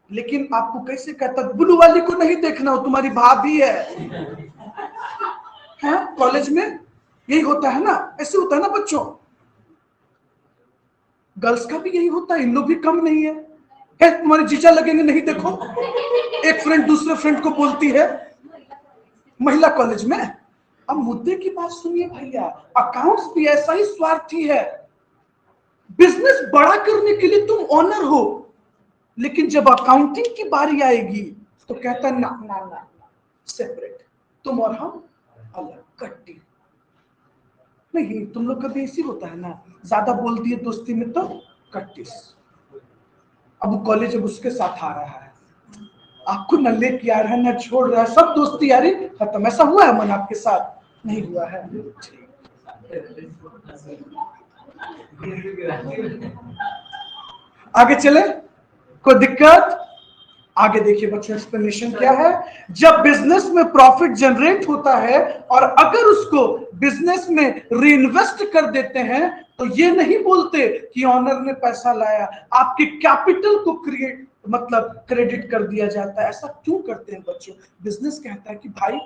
लेकिन आपको कैसे कहता, ब्लू वाली को नहीं देखना, वो तुम्हारी भाभी है। कॉलेज में यही होता है ना, ऐसे होता है ना बच्चों, गर्ल्स का भी यही होता है, इन लोग भी कम नहीं है, तुम्हारे जीजा लगेंगे नहीं देखो, एक फ्रेंड दूसरे फ्रेंड को बोलती है, महिला कॉलेज में। अब मुद्दे की बात सुनिए भैया, अकाउंट्स भी ऐसा ही स्वार्थी है। बिजनेस बड़ा करने के लिए तुम ऑनर हो, लेकिन जब अकाउंटिंग की बारी आएगी तो कहता ना ना ना, सेपरेट, तुम और हम अलग, कट्टी नहीं। तुम लोग कभी ऐसी होता है ना, ज्यादा बोल दिए दोस्ती में तो कट्टिस। अब कॉलेज अब उसके साथ आ रहा है, आपको न लेके आ रहा है न छोड़ रहा है, सब दोस्ती यारी खत्म। ऐसा हुआ है मन आपके साथ? नहीं हुआ है? आगे चले, कोई दिक्कत? आगे देखिए बच्चों, एक्सप्लेनेशन क्या है। जब बिजनेस में प्रॉफिट जनरेट होता है और अगर उसको बिजनेस में रीइन्वेस्ट कर देते हैं तो ये नहीं बोलते कि ऑनर ने पैसा लाया, आपके कैपिटल को क्रिएट मतलब क्रेडिट कर दिया जाता है। ऐसा क्यों करते हैं बच्चों? बिजनेस कहता है कि भाई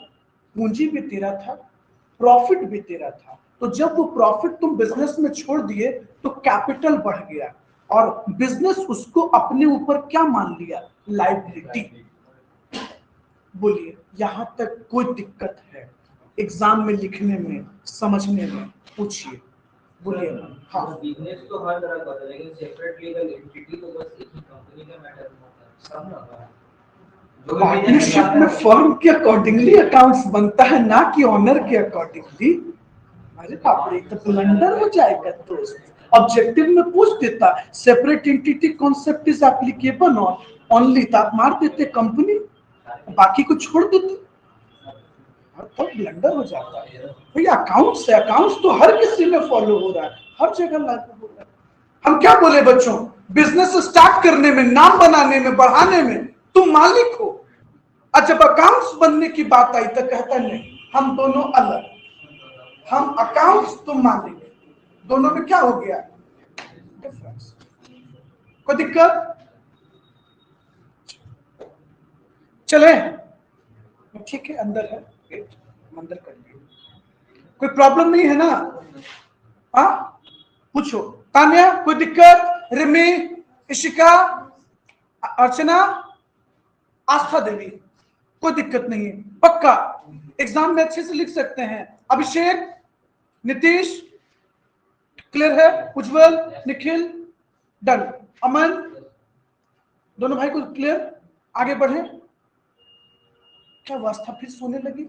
पूंजी भी तेरा था, प्रॉफिट भी तेरा था, तो जब वो प्रॉफिट तुम बिजनेस में छोड़ दिए तो कैपिटल बढ़ गया और बिजनेस उसको अपने ऊपर क्या मान लिया? लायबिलिटी। बोलिए, यहां तक कोई दिक्कत है एग्जाम में लिखने में, समझने में? पूछिए, बोलिए। हाँ, बिजनेस तो हर तरह का होता है, लेकिन सेपरेट लीगल एंटिटी तो बस एक ही कंपनी का मैटर होता है, सब ना। पार्टनरशिप में फर्म के अकॉर्डिंगली अकाउंट्स बनता है, ना कि ऑनर के अकॉर्डिंगली। अरे बाप रे, तो ब्लंडर हो जाएगा दोस्त। ऑब्जेक्टिव में पूछ देता separate entity concept is applicable on only, तो आप मार देते कंपनी, बाकी को छोड़ देते, तो ब्लंडर हो जाता है। भैया अकाउंट्स है, अकाउंट्स तो हर किसी में फॉलो हो रहा है, हर जगह लागू हो रहा है। हम क्या बोले बच्चों, बिजनेस स्टार्ट करने में, नाम बनाने में, बढ़ाने में तुम मालिक हो। और जब अकाउंट्स बनने की बात आई तो कहता नहीं, हम दोनों अलग, हम अकाउंट्स तुम मालिक, दोनों में क्या हो गया? डिफरेंस। कोई दिक्कत? चले, ठीक है, अंदर है गेट, अंदर कर लिए, कोई प्रॉब्लम नहीं है ना? हाँ, पूछो। तान्या, कोई दिक्कत? रिमी, इशिका, अर्चना, आस्था देवी, कोई दिक्कत नहीं है, पक्का एग्जाम में अच्छे से लिख सकते हैं। अभिषेक, नीतीश, क्लियर है? उज्जवल, निखिल, डन। अमन, दोनों भाई को क्लियर? आगे बढ़े। क्या वास्ता फिर सोने लगी?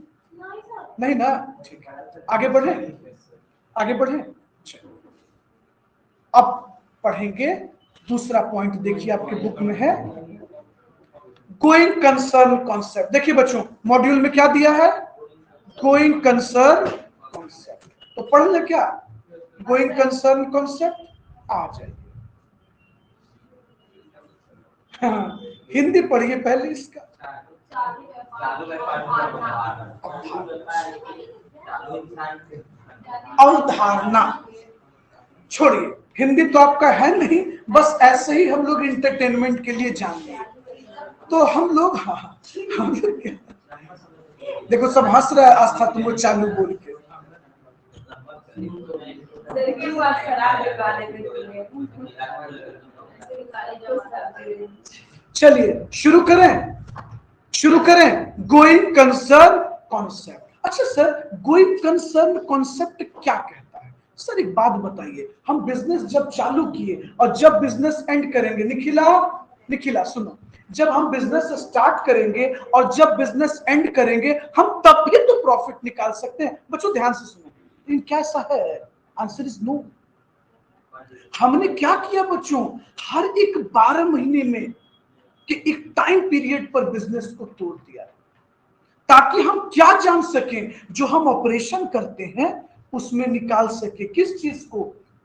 नहीं ना, ठीक है, आगे बढ़े, आगे बढ़े। अब पढ़ेंगे दूसरा पॉइंट, देखिए आपके बुक में है गोइंग कंसर्न कॉन्सेप्ट। देखिए बच्चों, मॉड्यूल में क्या दिया है? Going concern concept. तो पढ़ ले क्या गोइंग कंसर्न कॉन्सेप्ट? आ जाइए। हाँ, हिंदी पढ़िए पहले इसका। अवधारणा छोड़िए, हिंदी तो आपका है नहीं, बस ऐसे ही हम लोग इंटरटेनमेंट के लिए जान लिए तो हम लोग। हाँ, हम लोग क्या, देखो सब हंस रहा है आस्था तुमको चालू बोल के। चलिए शुरू करें, शुरू करें। Going concern concept. अच्छा सर, गोइंग कंसर्न कॉन्सेप्ट क्या कहता है? सर एक बात बताइए, हम बिजनेस जब चालू किए और जब बिजनेस एंड करेंगे, निखिला सुनो, जब हम बिजनेस स्टार्ट करेंगे और जब बिजनेस एंड करेंगे हम तब भी तो प्रॉफिट निकाल सकते हैं। बच्चों ध्यान से सुनो, लेकिन क्या ऐसा है? Answer is no. हमने क्या किया बच्चों, हर एक 12 महीने में कि एक टाइम पीरियड पर बिजनेस को तोड़ दिया ताकि हम क्या जान सकें, जो हम ऑपरेशन करते हैं उसमें निकाल सके किस चीज को?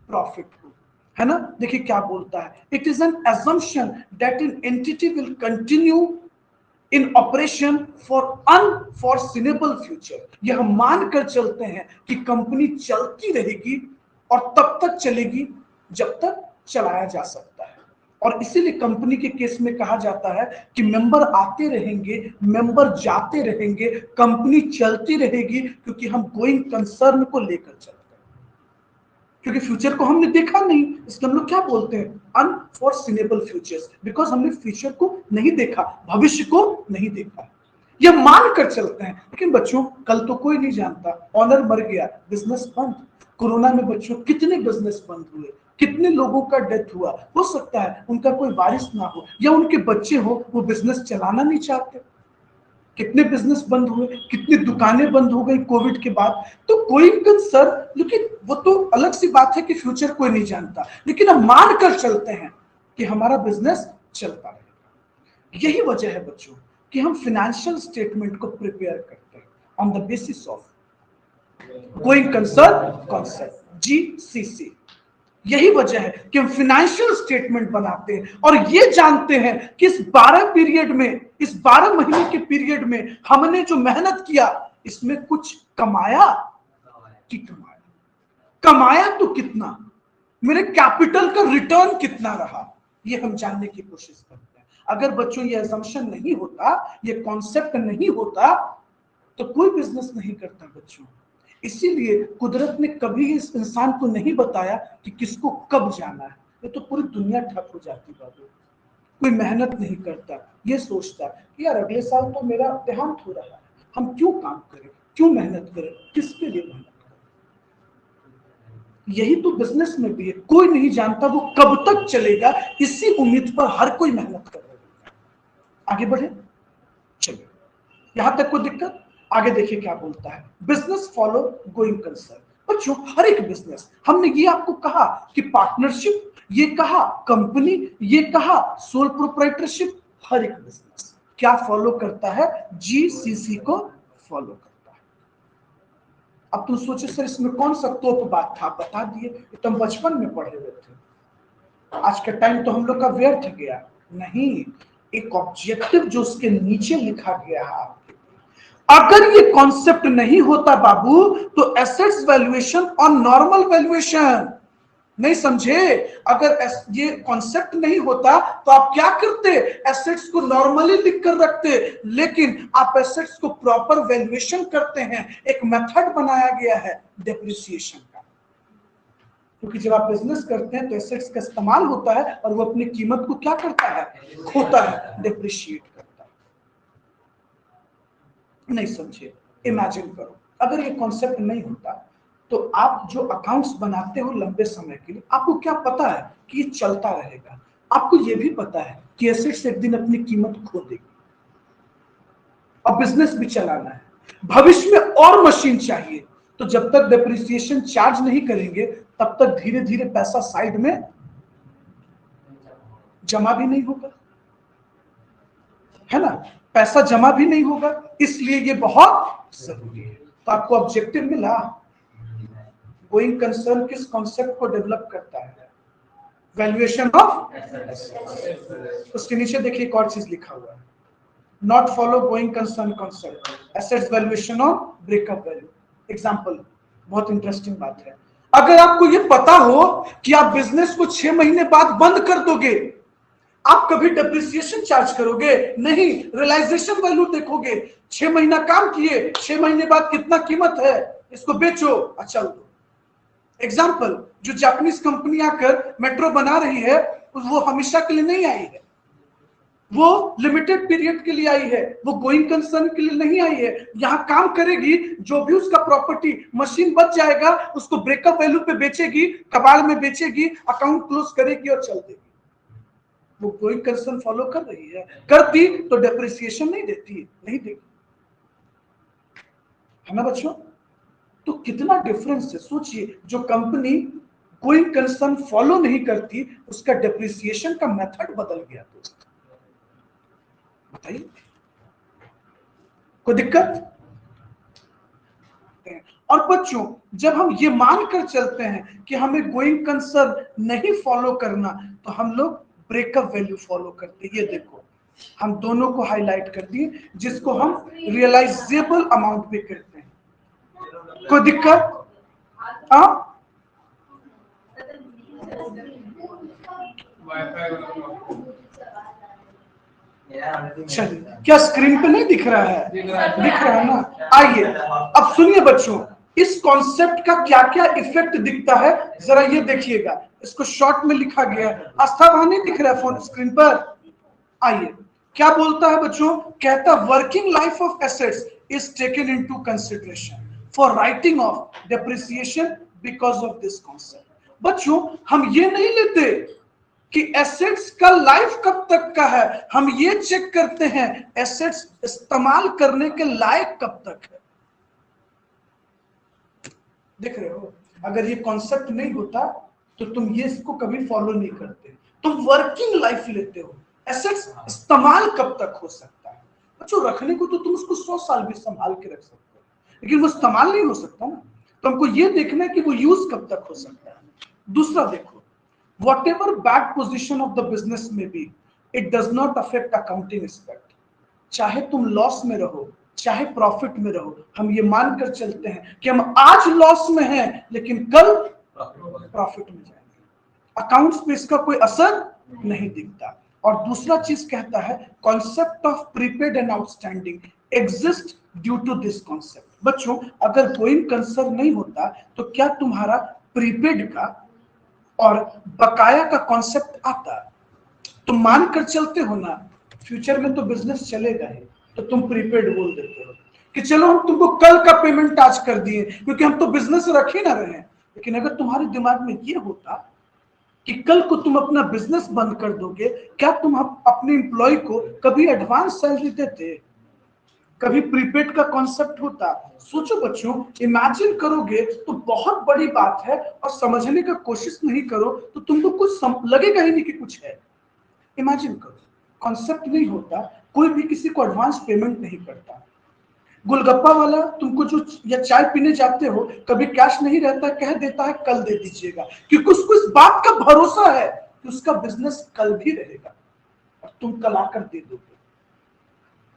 प्रॉफिट को, है ना? देखिए क्या बोलता है, it is an assumption that an entity will continue in operation for unforeseeable future। यह मानकर चलते हैं कि कंपनी चलती रहेगी और तब तक चलेगी जब तक चलाया जा सकता है। और इसीलिए कंपनी के केस में कहा जाता है कि मेंबर आते रहेंगे, मेंबर जाते रहेंगे, कंपनी चलती रहेगी, क्योंकि हम गोइंग कंसर्न को लेकर चलते हैं। क्योंकि फ्यूचर को हमने देखा नहीं, इसलिए हम लोग क्या बोलते हैं? अनफॉरसीनेबल फ्यूचर्स, बिकॉज हमने फ्यूचर को नहीं देखा, भविष्य को नहीं देखा। ये मान कर चलते हैं। लेकिन बच्चों कल तो कोई नहीं जानता, ऑनर मर गया, बिजनेस बंद। कोरोना में बच्चों कितने बिजनेस बंद हुए, कितने लोगों का डेथ हुआ। हो सकता है उनका कोई वारिस ना हो या उनके बच्चे हो, वो बिजनेस चलाना नहीं चाहते। कितने बिजनेस बंद हुए, कितनी दुकानें बंद हो गई कोविड के बाद। तो कोई कंसर्न, लेकिन वो तो अलग सी बात है कि फ्यूचर कोई नहीं जानता, लेकिन हम मान कर चलते हैं कि हमारा बिजनेस चलता रहेगा। यही वजह है बच्चों कि हम फाइनेंशियल स्टेटमेंट को प्रिपेयर करते हैं on the basis of going concern concept, GCC। यही वजह है कि हम फाइनेंशियल स्टेटमेंट बनाते हैं और ये जानते हैं कि इस 12 पीरियड में, इस 12 महीने के पीरियड में हमने जो मेहनत किया, इसमें कुछ कमाया कि कमाया, कमाया तो कितना, मेरे कैपिटल का रिटर्न कितना रहा, ये हम जानने की कोशिश करते हैं। अगर बच्चों ये असम्पशन नहीं होता, ये कॉन्सेप्ट नहीं होता, तो कोई बिजनेस नहीं करता बच्चों। इसीलिए कुदरत ने कभी इस इंसान को नहीं बताया कि किसको कब जाना है, ये तो पूरी दुनिया ठप हो जाती बाबू। कोई मेहनत नहीं करता, ये सोचता कि यार अगले साल तो मेरा देहांत हो रहा है, हम क्यों काम करें, क्यों मेहनत करें, किसके लिए मेहनत करें। यही तो बिजनेस में भी है, कोई नहीं जानता वो कब तक चलेगा, इसी उम्मीद पर हर कोई मेहनत कर रहा है। आगे बढ़े, चलिए, यहां तक कोई दिक्कत? आगे देखिए क्या बोलता है, बिजनेस फॉलो गोइंग कंसर्न। बच्चों हर एक बिजनेस, हमने ये आपको कहा कि पार्टनरशिप, ये कहा कंपनी, ये कहा सोल प्रोप्राइटरशिप, हर एक बिजनेस क्या फॉलो करता है, GCC को फॉलो करता है। अब तुम सोचो सर इसमें कौन सा तोप बात था, बता दिए, तो हम बचपन में पढ़े हुए थे, आज का टाइम तो हम लोग का व्यर्थ गया। नहीं, एक ऑब्जेक्टिव जो उसके नीचे लिखा गया है, अगर ये कॉन्सेप्ट नहीं होता बाबू, तो एसेट्स वैल्यूएशन और नॉर्मल वैल्यूएशन, नहीं समझे, अगर ये कॉन्सेप्ट नहीं होता तो आप क्या करते, एसेट्स को नॉर्मली लिख कर रखते, लेकिन आप एसेट्स को प्रॉपर वैल्यूएशन करते हैं। एक मेथड बनाया गया है डेप्रिसिएशन का, क्योंकि जब आप बिजनेस करते हैं तो एसेट्स का इस्तेमाल होता है और वो अपनी कीमत को क्या करता है, खोता है, डेप्रिशिएट करता है। नहीं समझे, इमेजिन करो अगर ये कॉन्सेप्ट नहीं होता तो आप जो अकाउंट्स बनाते हो लंबे समय के लिए, आपको क्या पता है कि ये चलता रहेगा, आपको ये भी पता है कि एसेट्स एक दिन अपनी कीमत खो देगी और बिजनेस भी चलाना है, भविष्य में और मशीन चाहिए, तो जब तक डेप्रिसिएशन चार्ज नहीं करेंगे तब तक धीरे धीरे पैसा साइड में जमा भी नहीं होगा, है ना, पैसा जमा भी नहीं होगा। इसलिए ये बहुत जरूरी है। तो आपको ऑब्जेक्टिव मिला, गोइंग कंसर्न किस कॉन्सेप्ट को डेवलप करता है, वैल्यूएशन ऑफ, उसके नीचे देखिए एक और चीज लिखा हुआ है, not follow going concern concept, assets valuation of breakup value. Example, बहुत इंटरेस्टिंग बात है, अगर आपको ये पता हो कि आप बिजनेस को 6 महीने बाद बंद कर दोगे, आप कभी डेप्रिसिएशन चार्ज करोगे नहीं, रियलाइजेशन वैल्यू देखोगे, 6 महीना काम किए, 6 महीने बाद कितना कीमत है, इसको बेचो, अच्छा दो। एग्जाम्पल, जो जापानीज कंपनी आकर मेट्रो बना रही है, वो हमेशा के लिए नहीं आई है, वो लिमिटेड पीरियड के लिए आई है, वो गोइंग कंसर्न के लिए नहीं आई है। यहां काम करेगी, जो भी उसका प्रॉपर्टी मशीन बच जाएगा उसको ब्रेकअप वैल्यू पे बेचेगी, कबाड़ में बेचेगी, अकाउंट क्लोज करेगी और चल देगी। वो गोइंग कंसर्न फॉलो कर रही है, करती तो डेप्रिसिएशन नहीं देती, नहीं देगी, है ना बच्चों। तो कितना डिफरेंस है, सोचिए, जो कंपनी गोइंग कंसर्न फॉलो नहीं करती उसका डेप्रिसिएशन का मेथड बदल गया। दोस्त बताइए, कोई दिक्कत? और बच्चों जब हम ये मानकर चलते हैं कि हमें गोइंग कंसर्न नहीं फॉलो करना, तो हम लोग ब्रेकअप वैल्यू फॉलो करते हैं। ये देखो, हम दोनों को हाईलाइट कर दिए, जिसको हम रियलाइजेबल अमाउंट पे करते हैं। कोई दिक्कत? चलिए, क्या स्क्रीन पे नहीं दिख रहा है? दिख रहा है ना। आइए अब सुनिए बच्चों, इस कॉन्सेप्ट का क्या क्या इफेक्ट दिखता है जरा ये देखिएगा। इसको शॉर्ट में लिखा गया है, आस्था वहां नहीं दिख रहा है फोन स्क्रीन पर। आइए क्या बोलता है बच्चों? कहता working life of assets is taken into consideration for writing of depreciation because of this concept. बच्चों हम ये नहीं लेते कि एसेट्स का लाइफ कब तक का है, हम ये चेक करते हैं एसेट्स इस्तेमाल करने के लायक कब तक है। देख रहे हो, अगर ये कॉन्सेप्ट नहीं होता तो तुम ये इसको कभी फॉलो नहीं करते। तुम वर्किंग लाइफ लेते हो, एसेट्स इस्तेमाल कब तक हो सकता है। बच्चों रखने को तो तुम उसको 100 साल भी संभाल के रख सकते हो, लेकिन वो इस्तेमाल नहीं हो सकता ना। तो हमको ये देखना है कि वो यूज कब तक हो सकता है। दूसरा देखो, whatever bad position of the business may be, it does not affect accounting aspect। चाहे तुम लॉस में रहो चाहे प्रॉफिट में रहो, हम ये मानकर चलते हैं कि हम आज लॉस में हैं लेकिन कल प्रॉफिट में जाएंगे। अकाउंट्स पे इसका कोई असर नहीं दिखता। और दूसरा चीज कहता है concept of prepaid and outstanding exist due to this concept. बच्चों अगर गोइंग कंसर्न नहीं होता तो क्या तुम्हारा प्रीपेड का और बकाया का कॉन्सेप्ट आता? तुम मान कर चलते हो ना फ्यूचर में तो बिजनेस चलेगा ही, तो तुम प्रीपेड बोल देते हो कि चलो हम तुमको कल का पेमेंट आज कर दिए क्योंकि हम तो बिजनेस रख ही ना रहे हैं। लेकिन अगर तुम्हारे दिमाग में ये होता कि कल को तुम अपना बिजनेस बंद कर दोगे, क्या तुम अपने एम्प्लॉय को कभी एडवांस सैलरी देते? कभी प्रीपेड का कॉन्सेप्ट होता? सोचो बच्चों, इमेजिन करोगे तो बहुत बड़ी बात है, और समझने का कोशिश नहीं करो तो तुमको कुछ लगेगा ही नहीं कि कुछ है। इमेजिन करो, कॉन्सेप्ट नहीं होता, कोई भी किसी को एडवांस पेमेंट नहीं करता। गोलगप्पा वाला तुमको जो या चाय पीने जाते हो कभी कैश नहीं रहता, कह देता है कल दे दीजिएगा, क्योंकि उसको इस बात का भरोसा है कि उसका बिजनेस कल भी रहेगा और तुम कल आकर दे दोगे।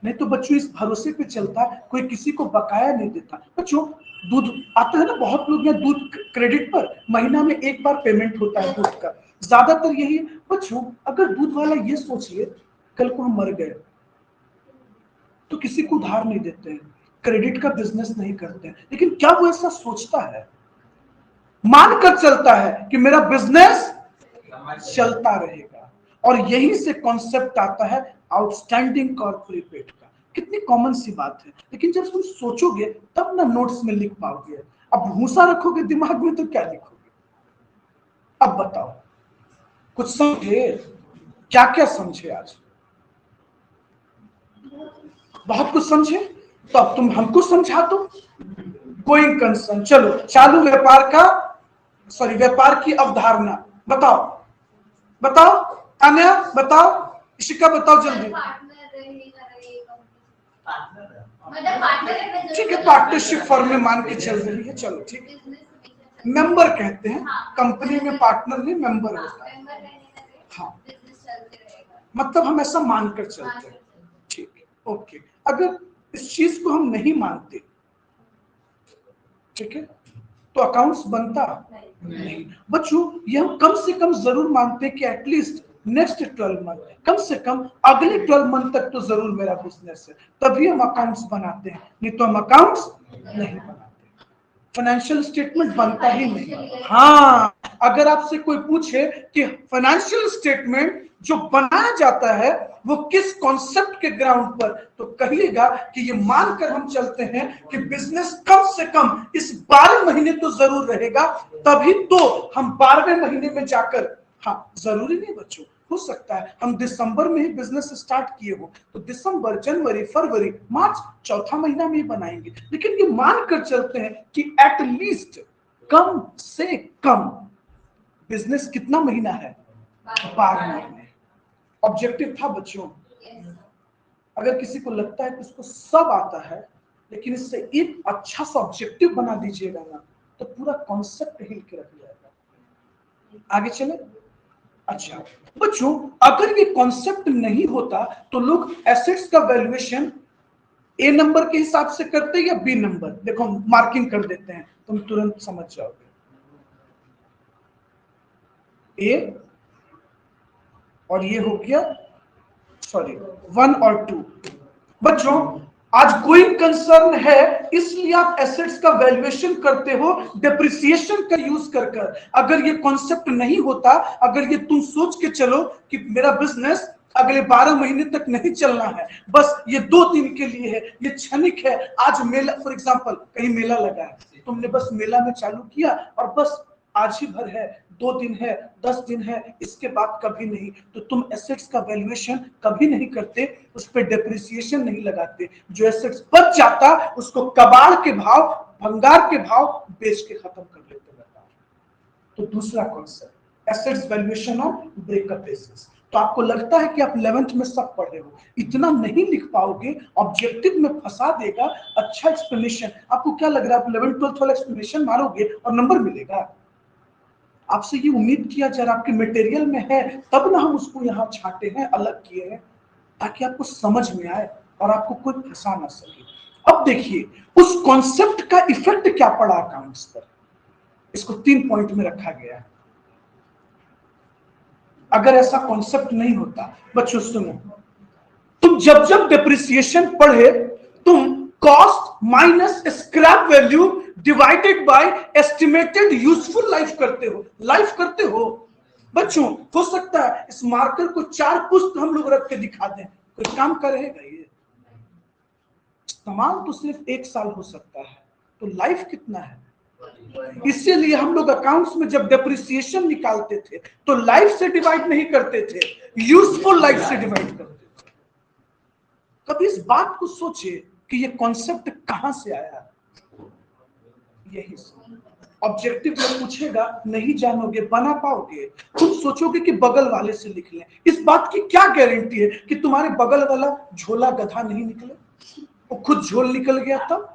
नहीं तो बच्चों इस भरोसे पे चलता, कोई किसी को बकाया नहीं देता। बच्चों दूध आता है ना, बहुत लोग यहाँ दूध क्रेडिट पर महीना में एक बार पेमेंट होता है दूध का, ज्यादातर यही। बच्चों अगर दूध वाला ये सोच ले कल को हम मर गए तो किसी को उधार नहीं देते हैं, क्रेडिट का बिजनेस नहीं करते हैं, लेकिन क्या वो ऐसा सोचता है? मान कर चलता है कि मेरा बिजनेस चलता रहेगा। और यहीं से कॉन्सेप्ट आता है आउटस्टैंडिंग और प्रीपेड का। कितनी कॉमन सी बात है, लेकिन जब तुम सोचोगे तब ना नोट्स में लिख पाओगे। अब भूसा रखोगे दिमाग में तो क्या लिखोगे? अब बताओ, कुछ समझे? क्या क्या समझे आज? बहुत कुछ समझे? तो अब तुम हमको समझा दो। गोइंग कंसर्न, चलो चालू व्यापार का व्यापार की अवधारणा बताओ। बताओ तान्या, बताओ इशिका, बताओ जल्दी। ठीक है, पार्टनरशिप फर्म में मान के चल रही है, चलो ठीक है। मेंबर कहते हैं, कंपनी में पार्टनर नहीं मेंबर होता है। हाँ मतलब हम ऐसा मानकर चलते हैं, ठीक है ओके। अगर इस चीज को हम नहीं मानते, ठीक है, तो अकाउंट्स बनता नहीं। बच्चों ये हम कम से कम जरूर मानते हैं कि एटलीस्ट नेक्स्ट 12 मंथ, कम से कम अगले 12 मंथ तक तो जरूर मेरा बिजनेस है, तभी हम अकाउंट्स बनाते हैं, नहीं तो हम अकाउंट्स नहीं बनाते। फाइनेंशियल स्टेटमेंट बनता ही नहीं। हाँ अगर आपसे कोई पूछे कि फाइनेंशियल स्टेटमेंट जो बनाया जाता है वो किस कॉन्सेप्ट के ग्राउंड पर, तो कहिएगा कि ये मानकर हम चलते हैं कि बिजनेस कम से कम इस 12 महीने तो जरूर रहेगा, तभी तो हम 12वें महीने में जाकर, हाँ जरूरी नहीं बच्चों, हो सकता है हम दिसंबर में ही बिजनेस स्टार्ट किए हो तो दिसंबर, जनवरी, फरवरी, मार्च, चौथा महीना में ही बनाएंगे, लेकिन ये मानकर चलते हैं कि एटलीस्ट कम से कम बिजनेस कितना महीना है? 12 महीने। ऑब्जेक्टिव था बच्चों। अगर किसी को लगता है कि उसको सब आता है, लेकिन इससे एक अच्छा सा ऑब्जेक्टिव बना दीजिएगा ना, तो पूरा कॉन्सेप्ट हिल के रख जाएगा। आगे चले। अच्छा बच्चों अगर ये कॉन्सेप्ट नहीं होता तो लोग एसेट्स का वैल्यूएशन ए नंबर के हिसाब से करते या बी नंबर? देखो मार्किंग कर देते हैं, तुम तुरंत समझ जाओगे। ए और ये हो गया, सॉरी 1 और 2। बच्चों आज गोइंग कंसर्न है, इसलिए आप एसेट्स का वैल्यूएशन करते हो डेप्रिसिएशन का यूज कर। अगर ये कॉन्सेप्ट नहीं होता, अगर ये तुम सोच के चलो कि मेरा बिजनेस अगले 12 महीने तक नहीं चलना है, बस ये 2 दिन के लिए है, ये क्षणिक है। आज मेला, फॉर एग्जांपल कहीं मेला लगा है, तुमने बस मेला में चालू किया और बस आज ही भर है, 2 दिन है, 10 दिन है, इसके बाद कभी नहीं। तो तुम एसेट्स का वैल्यूएशन कभी नहीं करते, उस पर डेप्रिसिएशन नहीं लगाते। जो एसेट्स बच जाता उसको कबाड़ के भाव, भंगार के भाव बेच के खत्म कर लेते। तो दूसरा concept assets valuation on breakup basis. तो आपको लगता है कि आप 11th में सब पढ़े हो, इतना नहीं लिख पाओगे, ऑब्जेक्टिव में फंसा देगा। अच्छा एक्सप्लेनेशन, आपको क्या लग रहा है आप 11th 12th वाला एक्सप्लेनेशन मारोगे और नंबर मिलेगा? आपसे ये उम्मीद किया जा रहा, आपके मटेरियल में है तब ना हम उसको यहाँ छांटे हैं, अलग किए हैं, ताकि आपको समझ में आए और आपको कोई फंसा ना सके। अब देखिए उस कॉन्सेप्ट का इफेक्ट क्या पड़ा अकाउंट्स पर, इसको 3 पॉइंट में रखा गया है। अगर ऐसा कॉन्सेप्ट नहीं होता, बच्चों सुनो, तुम जब जब डेप्रिसिएशन पढ़े तुम cost minus scrap value divided by estimated useful life करते हो। बच्चों हो सकता है इस मार्कर को 4 पुस्त हम लोग रख के दिखा दें, कोई काम करेगा? ये इस्तेमाल तो सिर्फ 1 साल हो सकता है, तो लाइफ कितना है? इसीलिए हम लोग अकाउंट्स में जब डेप्रिसिएशन निकालते थे तो लाइफ से डिवाइड नहीं करते थे, यूजफुल लाइफ से डिवाइड करते थे। कभी इस बात को सोचे कि ये कॉन्सेप्ट कहां से आया? यही ऑब्जेक्टिव में पूछेगा, नहीं जानोगे, बना पाओगे? तुम सोचोगे कि बगल वाले से लिख लें, इस बात की क्या गारंटी है कि तुम्हारे बगल वाला झोला गधा नहीं निकले? वो खुद झोल निकल गया तब,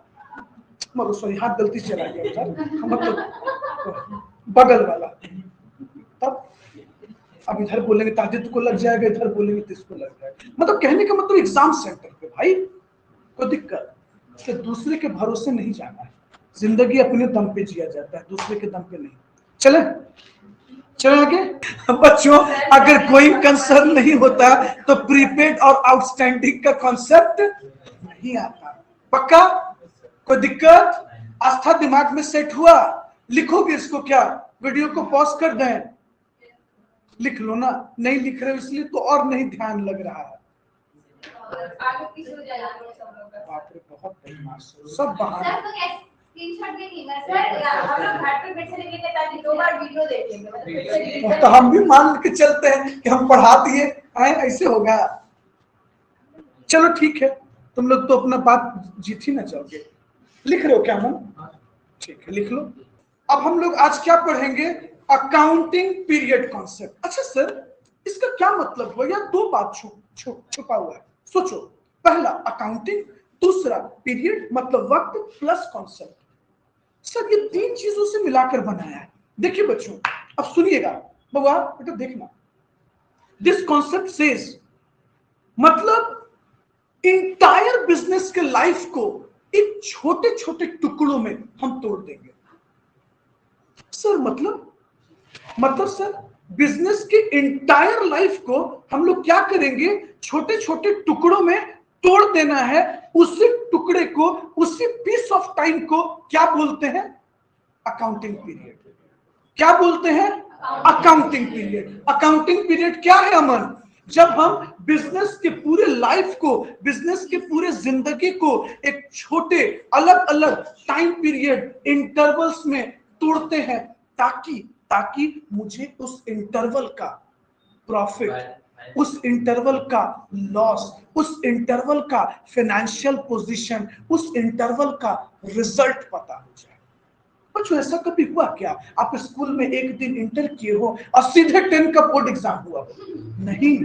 मगर सॉरी हाथ गलती से चला गया था, मतलब बगल वाला, तब अब इधर बोलेंगे ताजिद को लग जाएगा, इधर बोलेंगे तो इसको लग जाएगा। मतलब कहने का मतलब एग्जाम सेंटर पे भाई कोई दिक्कत, उसके दूसरे के भरोसे नहीं जाना है। जिंदगी अपने दम पे जिया जाता है, दूसरे के दम पे नहीं। चले आगे। बच्चों अगर कोई कंसर्न नहीं होता तो प्रीपेड और आउटस्टैंडिंग का कॉन्सेप्ट नहीं आता। पक्का? कोई दिक्कत? आस्था दिमाग में सेट हुआ? लिखोगे इसको क्या? वीडियो को पॉज कर दें, लिख लो ना। नहीं लिख रहे हो इसलिए तो और नहीं ध्यान लग रहा है। बाप रे बहुत बदमाश हो, सब बहाना। तो हम भी मान के चलते हैं कि हम पढ़ा दिए, ऐसे होगा? चलो ठीक है, तुम लोग तो अपना बात जीत ही ना जाओगे। लिख रहे हो क्या मन? ठीक है लिख लो। अब हम लोग आज क्या पढ़ेंगे? Accounting period concept. अच्छा सर इसका क्या मतलब हुआ? या 2 बात छुपा हुआ है, सोचो। पहला अकाउंटिंग, दूसरा पीरियड मतलब वक्त प्लस कॉन्सेप्ट। सर ये 3 चीजों से मिलाकर बनाया है। देखिए बच्चों अब सुनिएगा, बाबा बेटा देखना, दिस कॉन्सेप्ट सेज मतलब इंटायर बिजनेस के लाइफ को एक छोटे छोटे टुकड़ों में हम तोड़ देंगे। सर मतलब सर बिजनेस की इंटायर लाइफ को हम लोग क्या करेंगे? छोटे छोटे टुकड़ों में तोड़ देना है। उसी टुकड़े को, उसी पीस ऑफ टाइम को क्या बोलते हैं? Accounting period. क्या बोलते हैं? Accounting period. अकाउंटिंग पीरियड क्या है अमन? जब हम बिजनेस के पूरे लाइफ को, बिजनेस के पूरे जिंदगी को एक छोटे अलग अलग टाइम पीरियड इंटरवल्स में तोड़ते हैं, ताकि मुझे उस इंटरवल का प्रॉफिट, उस इंटरवल का लॉस, उस इंटरवल का फाइनेंशियल पोजीशन, उस इंटरवल का रिजल्ट पता हो जाए। बच्चों ऐसा कभी हुआ क्या आप स्कूल में एक दिन इंटर किए हो और सीधे 10 का बोर्ड एग्जाम हुआ? नहीं,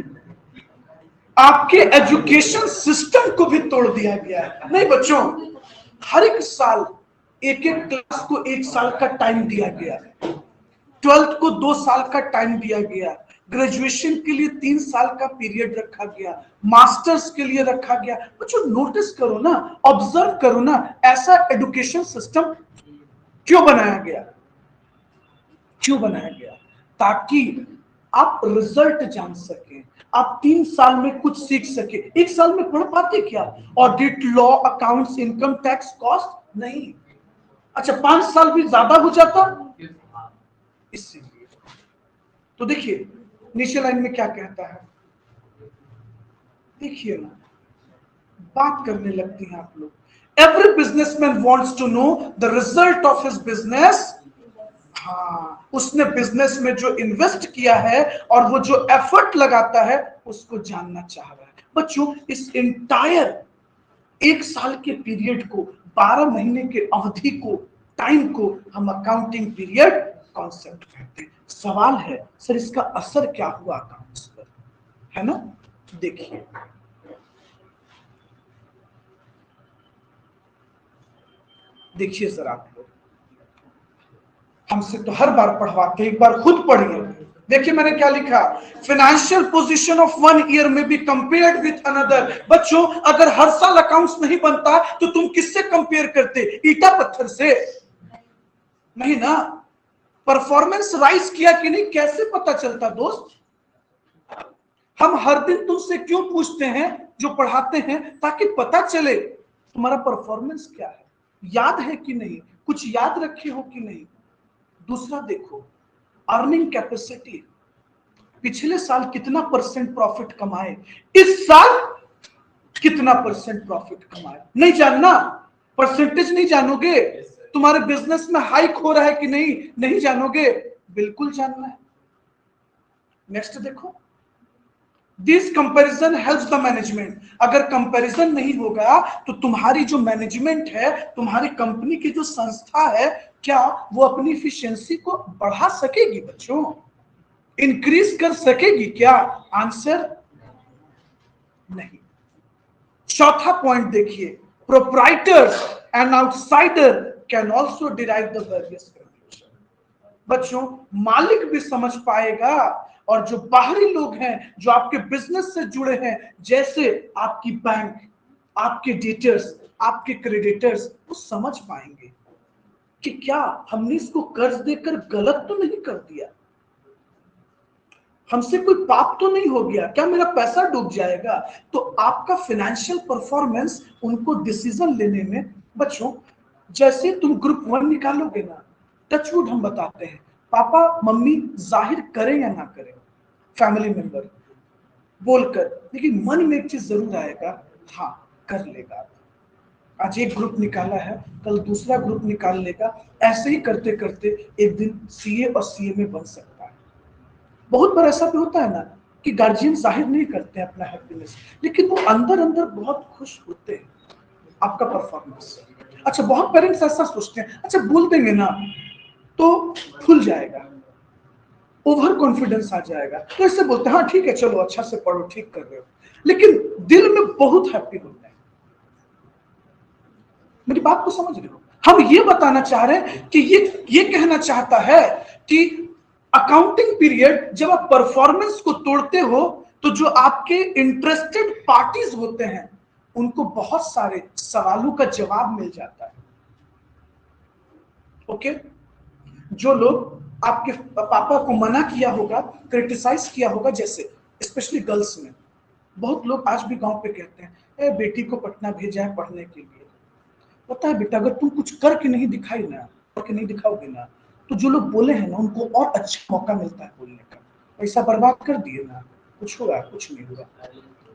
आपके एजुकेशन सिस्टम को भी तोड़ दिया गया है। नहीं बच्चों, हर एक साल एक क्लास को 1 साल का टाइम दिया गया, 12th को 2 साल का टाइम दिया गया, ग्रेजुएशन के लिए 3 साल का पीरियड रखा गया, मास्टर्स के लिए रखा गया। बच्चों नोटिस करो ना, ऑब्जर्व करो ना, ऐसा एजुकेशन सिस्टम क्यों बनाया गया? ताकि आप रिजल्ट जान सके, आप 3 साल में कुछ सीख सके। 1 साल में पढ़ पाते क्या? Audit, law, accounts, income tax, cost नहीं। अच्छा 5 साल भी ज्यादा हो जाता इसलिए। तो देखिए नीचे लाइन में क्या कहता है, देखिए ना, बात करने लगती हैं आप लोग। Every businessman wants to know the result of his business. हाँ, उसने बिजनेस में जो इन्वेस्ट किया है और वो जो एफर्ट लगाता है उसको जानना चाह रहा है। बच्चों, इस इंटायर 1 साल के पीरियड को, 12 महीने के अवधि को, टाइम को हम अकाउंटिंग पीरियड कॉन्सेप्ट कहते हैं। सवाल है सर इसका असर क्या हुआ अकाउंट्स पर, है ना? देखिए, देखिए सर, आप लोग हमसे तो हर बार पढ़वाते हैं, एक बार खुद पढ़िए। देखिए मैंने क्या लिखा, फाइनेंशियल पोजीशन ऑफ 1 ईयर में बी कंपेयर्ड विथ अनदर। बच्चों, अगर हर साल अकाउंट्स नहीं बनता तो तुम किससे कंपेयर करते? ईटा पत्थर से? नहीं ना। परफॉर्मेंस राइज किया कि नहीं कैसे पता चलता दोस्त? हम हर दिन तुमसे क्यों पूछते हैं जो पढ़ाते हैं, ताकि पता चले तुम्हारा परफॉर्मेंस क्या है, याद है कि नहीं, कुछ याद रखे हो कि नहीं। दूसरा देखो, अर्निंग कैपेसिटी, पिछले साल कितना % प्रॉफिट कमाए, इस साल कितना % प्रॉफिट कमाए, नहीं जानना? परसेंटेज नहीं जानोगे? तुम्हारे बिजनेस में हाइक हो रहा है कि नहीं, नहीं जानोगे? बिल्कुल जानना है। नेक्स्ट देखो, this comparison helps the management. अगर कंपैरिजन नहीं होगा तो तुम्हारी जो मैनेजमेंट है, तुम्हारी कंपनी की जो संस्था है, क्या वो अपनी इफिशियंसी को बढ़ा सकेगी बच्चों? इंक्रीज कर सकेगी क्या? आंसर नहीं। चौथा पॉइंट देखिए, proprietors and outsider can also derive the various conclusion. बच्चों, मालिक भी समझ पाएगा और जो बाहरी लोग हैं, जो आपके बिजनेस से जुड़े हैं, जैसे आपकी बैंक, आपके डेटर्स, आपके क्रेडिटर्स, वो समझ पाएंगे कि क्या हमने इसको कर्ज देकर गलत तो नहीं कर दिया, हमसे कोई पाप तो नहीं हो गया, क्या मेरा पैसा डूब जाएगा? तो आपका फाइनेंशियल परफॉर्मेंस उनको डिसीजन लेने में, बच्चों जैसे तुम ग्रुप 1 निकालोगे ना, टचवुड हम बताते हैं, पापा मम्मी जाहिर करें या ना करें, फैमिली मेंबर बोलकर, लेकिन मन में एक चीज जरूर आएगा, हाँ कर लेगा। आज एक ग्रुप निकाला है, कल दूसरा ग्रुप निकाल लेगा, ऐसे ही करते करते एक दिन सीए और सीए में बन सकता है। बहुत बार ऐसा भी होता है ना कि गार्जियन जाहिर नहीं करते हैं अपना हैप्पीनेस, लेकिन वो अंदर अंदर बहुत खुश होते हैं आपका परफॉर्मेंस से। अच्छा, बहुत पेरेंट्स ऐसा सोचते हैं, अच्छा बोल देंगे ना तो खुल जाएगा, ओवर कॉन्फिडेंस आ जाएगा, तो ऐसे बोलते हैं हाँ ठीक है चलो अच्छा से पढ़ो, ठीक कर रहे हो, लेकिन दिल में बहुत हैप्पी होते हैं। मेरी बात को समझ रहे हो? हम ये बताना चाह रहे हैं कि ये कहना चाहता है कि अकाउंटिंग पीरियड जब आप परफॉर्मेंस को तोड़ते हो तो जो आपके इंटरेस्टेड पार्टीज होते हैं उनको बहुत सारे सवालों का जवाब मिल जाता है। ओके, जो लोग आपके पापा को मना किया होगा, क्रिटिसाइज किया होगा, जैसे स्पेशली गर्ल्स में बहुत लोग आज भी गांव पे कहते हैं ए बेटी को पटना भेजा है पढ़ने के लिए। पता है बेटा, अगर तुम कुछ करके नहीं दिखाई ना, करके नहीं दिखाओगे ना, तो जो लोग बोले हैं ना उनको और अच्छा मौका मिलता है बोलने का। पैसा बर्बाद कर दिए ना, कुछ हुआ कुछ नहीं हुआ,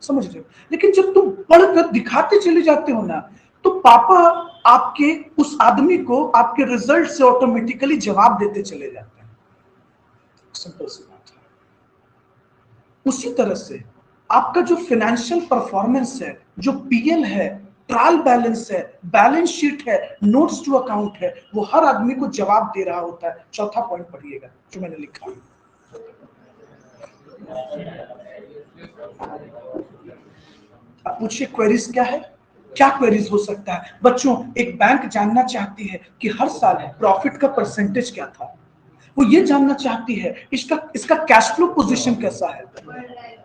समझ रहे हो? लेकिन जब तुम पढ़कर दिखाते चले जाते हो ना, तो पापा आपके उस आदमी को आपके रिजल्ट से ऑटोमेटिकली जवाब देते चले जाते हैं। सिंपल सी बात है। उसी तरह से आपका जो फाइनेंशियल परफॉर्मेंस है, जो पीएल है, ट्रायल बैलेंस है, बैलेंस शीट है, नोट्स टू अकाउंट है, वो हर आदमी को जवाब दे रहा होता है। चौथा पॉइंट पढ़िएगा जो मैंने लिखा। अब पूछिए क्वेरीज क्या है, क्या क्वेरीज हो सकता है? बच्चों, एक बैंक जानना चाहती है कि हर साल प्रॉफिट का परसेंटेज क्या था, वो ये जानना चाहती है इसका कैश फ्लो पोजीशन कैसा है।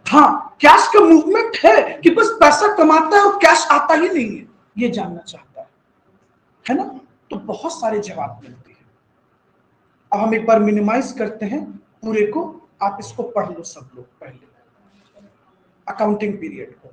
हाँ, कैश का मूवमेंट है कि बस पैसा कमाता है और कैश आता ही नहीं है, ये जानना चाहता है ना? तो बहुत सारे जवाब मिलते हैं। अब हम एक बार मिनिमाइज करते हैं पूरे को, आप इसको पढ़ लो सब लोग पहले, अकाउंटिंग पीरियड को।